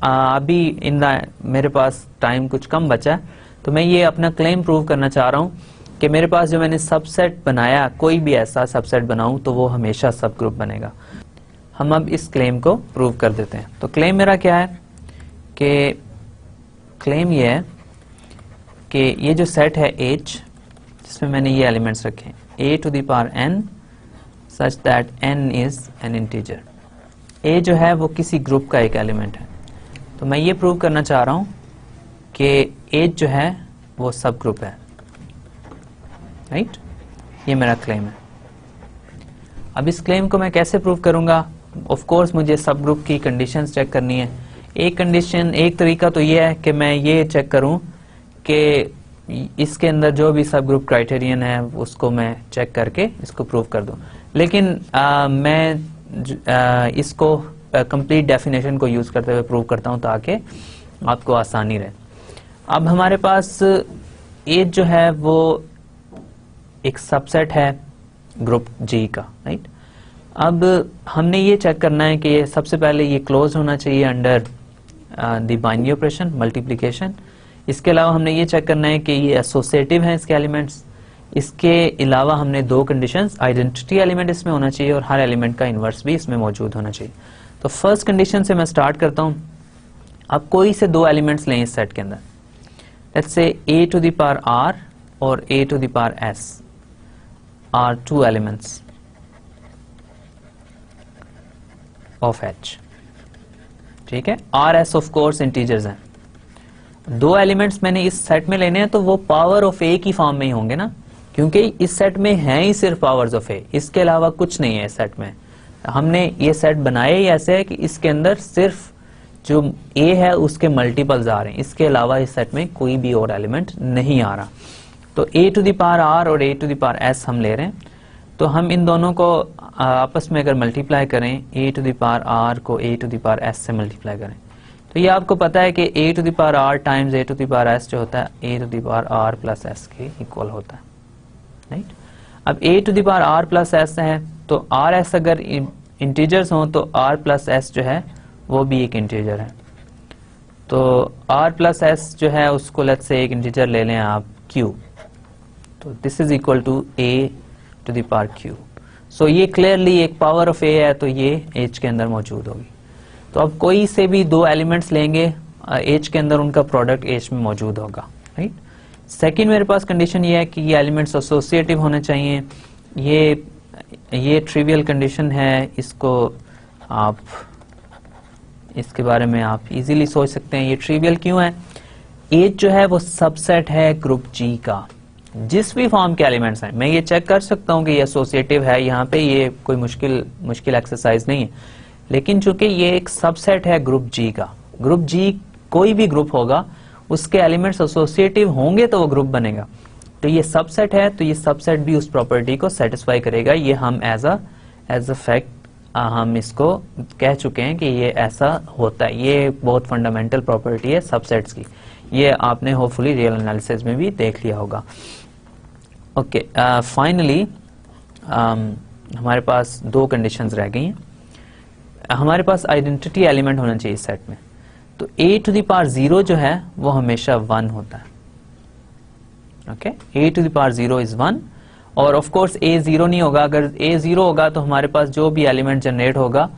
अभी मेरे पास टाइम कुछ कम बचा है तो मैं ये अपना क्लेम प्रूव करना चाह रहा हूँ कि मेरे पास जो मैंने सबसेट बनाया, कोई भी ऐसा सबसेट बनाऊं तो वो हमेशा सब ग्रुप बनेगा। हम अब इस क्लेम को प्रूव कर देते हैं। तो क्लेम मेरा क्या है कि क्लेम ये है कि ये जो सेट है H जिसमें मैंने ये एलिमेंट्स रखे A to the power n such that n is an integer। A जो है वो किसी ग्रुप का एक एलिमेंट है। तो मैं ये प्रूव करना चाह रहा हूँ कि H जो है वो सब ग्रुप है, राइट? ये मेरा क्लेम है। अब इस क्लेम को मैं कैसे प्रूव करूंगा? ऑफ कोर्स मुझे सब ग्रुप की कंडीशंस चेक करनी है। एक तरीका तो ये है कि मैं ये चेक करूं कि इसके अंदर जो भी सब ग्रुप क्राइटेरियन है उसको मैं चेक करके इसको प्रूव कर दूं। लेकिन मैं इसको कंप्लीट डेफिनेशन को यूज करते हुए प्रूव करता हूं ताकि आपको आसानी रहे। अब हमारे पास एज जो है वो एक सबसेट है ग्रुप जी का, राइट? अब हमने ये चेक करना है कि सबसे पहले ये क्लोज होना चाहिए under the binary operation multiplication. इसके अलावा हमने ये चेक करना है कि ये एसोसिएटिव हैं इसके एलिमेंट्स। इसके अलावा हमने दो कंडीशंस, आइडेंटिटी एलिमेंट इसमें होना चाहिए और हर एलिमेंट का इनवर्स भी इसमें मौजूद होना चाहिए। तो फर्स्ट कंडीशन से मैं स्टार्ट करता हूं। अब कोई से दो एलिमेंट्स लें इस सेट के अंदर, let's say a to the power r और a to the power s are two elements of H, ठीक है? R S of course integers हैं। दो एलिमेंट्स मैंने इस सेट में लेने हैं तो वो पावर ऑफ ए की फॉर्म में ही होंगे ना, क्योंकि इस सेट में हैं ही सिर्फ पावर्स ऑफ ए, इसके अलावा कुछ नहीं है इस सेट में। हमने ये सेट बनाया ही ऐसे है कि इसके अंदर सिर्फ जो ए है उसके मल्टीपल्स आ रहे हैं, इसके अलावा इस सेट में कोई भी और एलिमेंट नहीं आ रहा। तो a to the power r और a to the power s हम ले रहे हैं, तो हम इन दोनों को आपस में अगर मल्टीप्लाई करें, a to the power r को a to the power s से मल्टीप्लाई करें, तो ये आपको पता है कि a to the power r times a to the power s जो होता है a to the power r plus s के इक्वल होता है, राइट? अब a to the power r plus s है, तो r s अगर इंटीजर्स हों तो r प्लस s जो है वो भी एक इंटीजर है। तो r प्लस s जो है उसको लेट्स से एक इंटीजर ले लें आप q, तो this is equal to a to the power q। So ये क्लियरली एक पावर ऑफ a है, तो ये h के अंदर मौजूद होगी। तो अब कोई से भी दो एलिमेंट्स लेंगे h के अंदर, उनका प्रोडक्ट h में मौजूद होगा, राइट? सेकंड मेरे पास कंडीशन ये है कि ये एलिमेंट्स एसोसिएटिव होने चाहिए। ये ट्रिवियल कंडीशन है, इसको आप इसके बारे में आप इजीली सोच सकते हैं। ये ट्रिवियल क्यों है? h जो है वो सबसेट है ग्रुप g का, जिस भी फॉर्म के एलिमेंट्स हैं। मैं ये चेक कर सकता हूँ कि ये एसोसिएटिव है, यहाँ पे ये कोई मुश्किल एक्सरसाइज नहीं है, लेकिन चूंकि ये एक सबसेट है ग्रुप जी का, ग्रुप जी कोई भी ग्रुप होगा उसके एलिमेंट्स एसोसिएटिव होंगे तो वो ग्रुप बनेगा। तो ये सबसेट है, तो ये सबसेट भी उस प्रॉपर्टी को सेटिस्फाई करेगा। ये हम एज अ फैक्ट हम इसको कह चुके हैं कि ये ऐसा होता है। ये बहुत फंडामेंटल प्रॉपर्टी है सबसेट्स की, ये आपने होपफुली रियल एनालिसिस में भी देख लिया होगा। ओके, फाइनली हमारे पास दो कंडीशंस रह गई हैं। हमारे पास आइडेंटिटी एलिमेंट होना चाहिए सेट में, तो a टू द पावर 0 जो है वो हमेशा 1 होता है। Okay, a to the power 0 is 1, और ऑफ कोर्स a 0 नहीं होगा। अगर a 0 होगा तो हमारे पास जो भी एलिमेंट जनरेट होगा,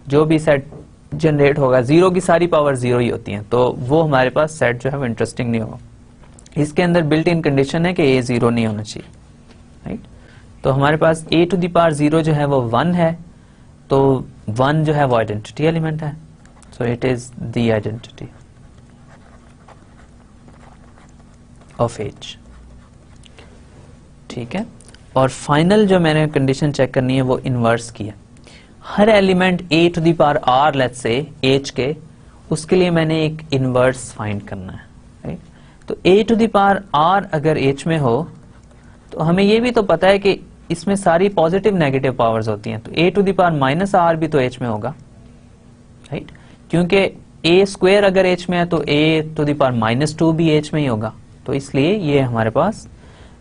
जो भी सेट जनरेट होगा, 0 की सारी पावर 0 ही होती है, तो वो हमारे पास सेट जो है वो इंटरेस्टिंग नहीं होगा। इसके अंदर बिल्ट इन कंडीशन है कि a 0 नहीं होना चाहिए, राइट? तो हमारे पास a टू द पावर 0 जो है वो 1 है, तो 1 जो है वो आइडेंटिटी एलिमेंट है, so it is the identity of h, ठीक है? और फाइनल जो मैंने कंडीशन चेक करनी है वो इनवर्स की है। हर element a to the power r let's say h के, उसके लिए मैंने एक इनवर्स फाइंड करना है, राइट? तो a to the power r अगर h में हो तो हमें ये भी तो पता है कि इसमें सारी पॉजिटिव नेगेटिव पावर्स होती हैं, तो a to the power minus r भी तो h में होगा, राइट? क्योंकि a स्क्वायर अगर h में है तो a to the power minus 2 भी h में ही होगा, तो इसलिए ये हमारे पास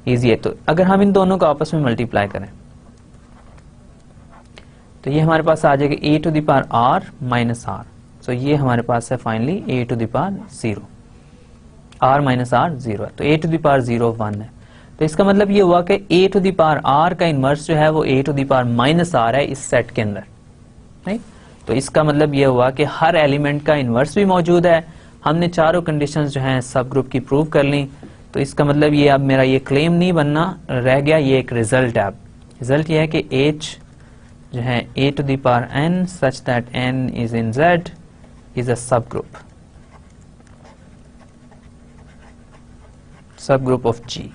इजी है। तो अगर हम इन दोनों को आपस में मल्टीप्लाई करें तो ये हमारे पास आ जाएगा a to the power r minus r, so ये हमारे पास है finally a to the power 0, r minus r 0 है, तो a टू द पावर 0 1 है। तो इसका मतलब ये हुआ कि a to the power r का इनवर्स जो है वो a to the power minus r है इस सेट के अंदर, राइट? तो इसका मतलब ये हुआ कि हर एलिमेंट का इनवर्स भी मौजूद है। हमने चारों कंडीशंस जो हैं सब ग्रुप की प्रूव कर ली, तो इसका मतलब ये अब मेरा ये क्लेम नहीं बनना रह गया, ये एक रिजल्ट है। अब रिजल्ट ये है कि h जो है a to the power n such that n is in z is a subgroup, subgroup of G.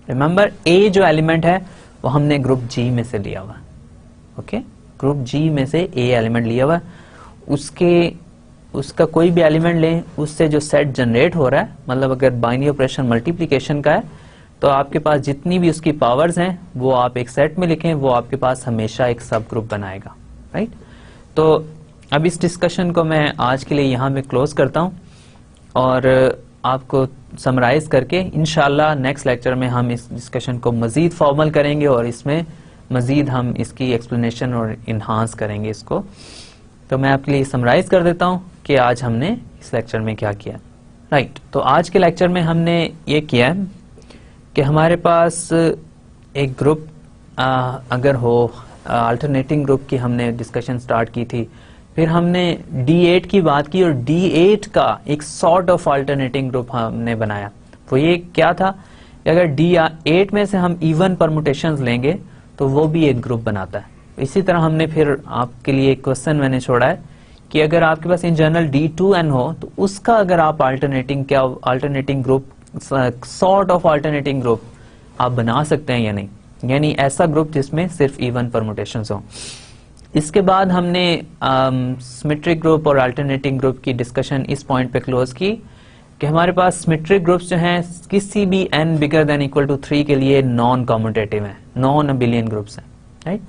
Remember a जो एलिमेंट है वो हमने ग्रुप जी में से लिया हुआ, ओके, ग्रुप जी में से ए एलिमेंट लिया हुआ, उसका कोई भी एलिमेंट लें, उससे जो सेट जनरेट हो रहा है, मतलब अगर बाइनरी ऑपरेशन मल्टीप्लिकेशन का है तो आपके पास जितनी भी उसकी पावर्स हैं वो आप एक सेट में लिखें, वो आपके पास हमेशा एक सब ग्रुप बनाएगा, राइट। तो अब इस डिस्कशन को मैं आज के लिए यहाँ में क्लोज करता हूँ और आपको समराइज करके इंशाल्लाह नेक्स्ट लेक्चर में हम इस डिस्कशन को मजीद फॉर्मल करेंगे और इसमें मजीद हम इसकी एक्सप्लेनेशन और इन्हांस करेंगे इसको। तो मैं आपके लिए समराइज कर देता हूँ कि आज हमने इस लेक्चर में क्या किया, राइट। तो आज के लेक्चर में हमने ये किया है कि हमारे पास एक ग्रुप अगर हो, अल्टरनेटिंग ग्रुप की हमने डिस्कशन स्टार्ट की थी, फिर हमने D8 की बात की और D8 का एक सॉर्ट ऑफ अल्टरनेटिंग ग्रुप हमने बनाया। वो ये क्या था कि अगर D8 में से हम इवन परमुटेशंस लेंगे तो वो भी एक ग्रुप बनाता है। इसी तरह हमने फिर आपके लिए एक क्वेश्चन मैंने छोड़ा है कि अगर आपके पास इन जनरल D2n हो तो उसका अगर आप alternating group, sort of alternating group आप बना सकते हैं या नहीं, यानी ऐसा ग्रुप जिसमें सिर्फ इवन परमुटेशंस हो। इसके बाद हमने सिमेट्रिक ग्रुप और अल्टरनेटिंग ग्रुप की डिस्कशन इस पॉइंट पे क्लोज की कि हमारे पास सिमेट्रिक ग्रुप्स जो हैं किसी भी n bigger than equal to 3 के लिए नॉन कम्यूटेटिव हैं, नॉन अबिलियन ग्रुप्स हैं, राइट।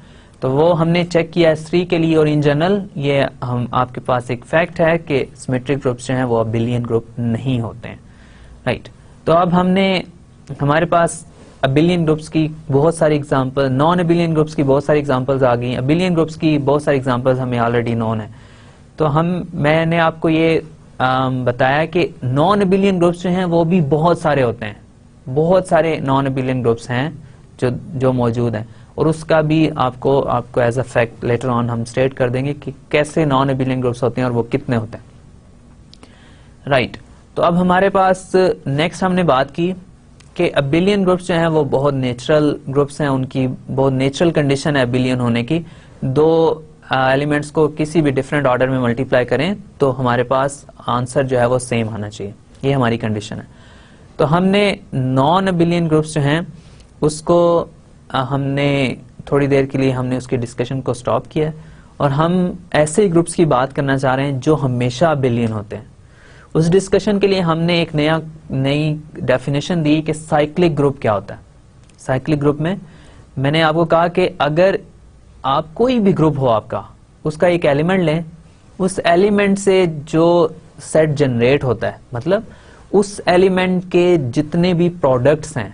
तो वो हमने चेक किया 3 के लिए और इन जनरल ये हम आपके पास एक फैक्ट है कि सिमेट्रिक ग्रुप्स जो हैं वो अबिलियन ग्रुप नहीं होते हैं, राइट। तो अब हमारे पास अबिलियन ग्रुप्स की बहुत सारी एग्जांपल, नॉन अबिलियन ग्रुप्स की बहुत सारी एग्जांपल्स आ गई, अबिलियन ग्रुप्स की बहुत सारी एग्जांपल्स हमें ऑलरेडी नोन है। तो मैंने आपको ये बताया कि नॉन अबिलियन ग्रुप्स जो हैं वो भी बहुत सारे होते हैं, बहुत सारे नॉन अबिलियन ग्रुप्स हैं जो मौजूद हैं और उसका भी आपको as a fact later on हम स्टेट कर देंगे कि कैसे नॉन अबिलियन ग्रुप्स होते हैं और वो कितने होते हैं, राइट। तो अब हमारे पास नेक्स्ट हमने बात की कि अबिलियन ग्रुप्स जो हैं वो बहुत नेचुरल ग्रुप्स हैं, उनकी बहुत नेचुरल कंडीशन है अबिलियन होने की। दो एलिमेंट्स को किसी भी डिफरेंट ऑर्डर में मल्टीप्लाई करें तो हमारे पास आंसर जो है वो सेम आना चाहिए, ये हमारी कंडीशन है। तो हमने नॉन अबिलियन ग्रुप्स जो हैं उसको हमने थोड़ी देर के लिए हमने उसकी डिस्कशन को स्टॉप किया और हम ऐसे ग्रुप्स की बात करना चाह रहे हैं जो हमेशा अबिलियन होते हैं। उस डिस्कशन के लिए हमने एक नई डेफिनेशन दी कि साइक्लिक ग्रुप क्या होता है। साइक्लिक ग्रुप में मैंने आपको कहा कि अगर आप कोई भी ग्रुप हो आपका, उसका एक एलिमेंट लें, उस एलिमेंट से जो सेट जनरेट होता है, मतलब उस एलिमेंट के जितने भी प्रोडक्ट्स हैं,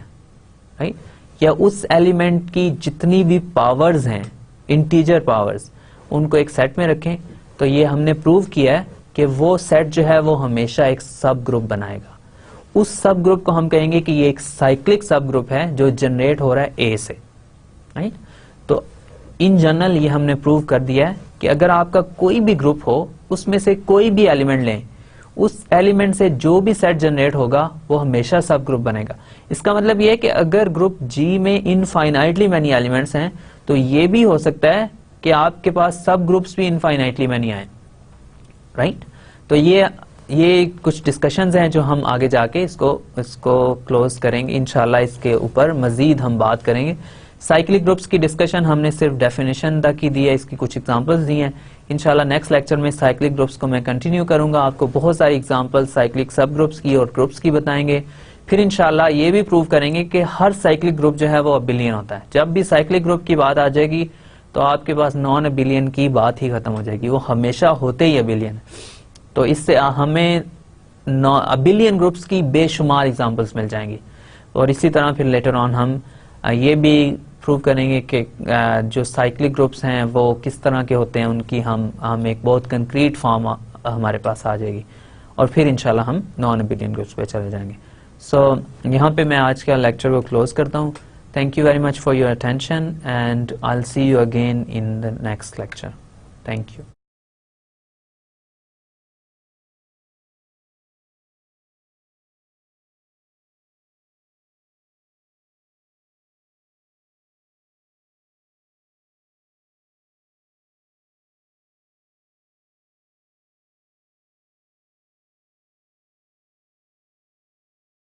राइट, या उस एलिमेंट की जितनी भी पावर्स हैं, इंटीजर पावर्स, उनको एक सेट में रखें, तो ये हमने प्रूव किया है कि वो सेट जो है वो हमेशा एक सब ग्रुप बनाएगा। उस सब ग्रुप को हम कहेंगे कि ये एक साइक्लिक सब ग्रुप है जो जनरेट हो रहा है ए से, राइट। तो इन जनरल ये हमने प्रूव कर दिया है कि अगर आपका कोई भी ग्रुप हो, उसमें से कोई भी एलिमेंट लें, उस एलिमेंट से जो भी सेट जनरेट होगा वो हमेशा सब ग्रुप बनेगा। इसका मतलब ये है कि अगर ग्रुप जी में इनफाइनाइटली मैनी एलिमेंट्स हैं तो ये भी हो सकता है कि आपके पास सब ग्रुप्स भी इनफाइनाइटली मैनी आए, राइट। तो ये कुछ डिस्कशंस हैं जो हम आगे जाके इसको क्लोज करेंगे इंशाल्लाह। इसके ऊपर मजीद हम बात करेंगे। साइक्लिक ग्रुप्स की डिस्कशन हमने सिर्फ डेफिनेशन तक ही दी है, इसकी कुछ एग्जांपल्स दी हैं। इंशाल्लाह नेक्स्ट लेक्चर में साइक्लिक ग्रुप्स को मैं कंटिन्यू करूंगा, आपको बहुत सारी एग्जांपल्स साइक्लिक सब ग्रुप्स की और ग्रुप्स की बताएंगे। फिर इंशाल्लाह ये भी प्रूव करेंगे कि हर साइक्लिक ग्रुप जो है वो अबिलियन होता है। जब भी साइक्लिक ग्रुप की बात आ जाएगी तो आपके पास नॉन अबिलियन की बात ही खत्म हो जाएगी, वो हमेशा होते ही अबिलियन। तो इससे हमें अबिलियन ग्रुप्स की बेशुमार एग्जांपल्स मिल जाएंगी और इसी तरह फिर लेटर ऑन हम ये भी प्रूव करेंगे कि जो साइक्लिक ग्रुप्स हैं वो किस तरह के होते हैं, उनकी हम एक बहुत कंक्रीट फॉर्म हमारे पास आ जाएगी और फिर इंशाल्लाह हम नॉन अबिलियन ग्रुप्स पे चले जाएंगे। सो यहाँ पे मैं आज का लेक्चर को क्लोज करता हूँ। Thank you very much for your attention and I'll see you again in the next lecture. Thank you.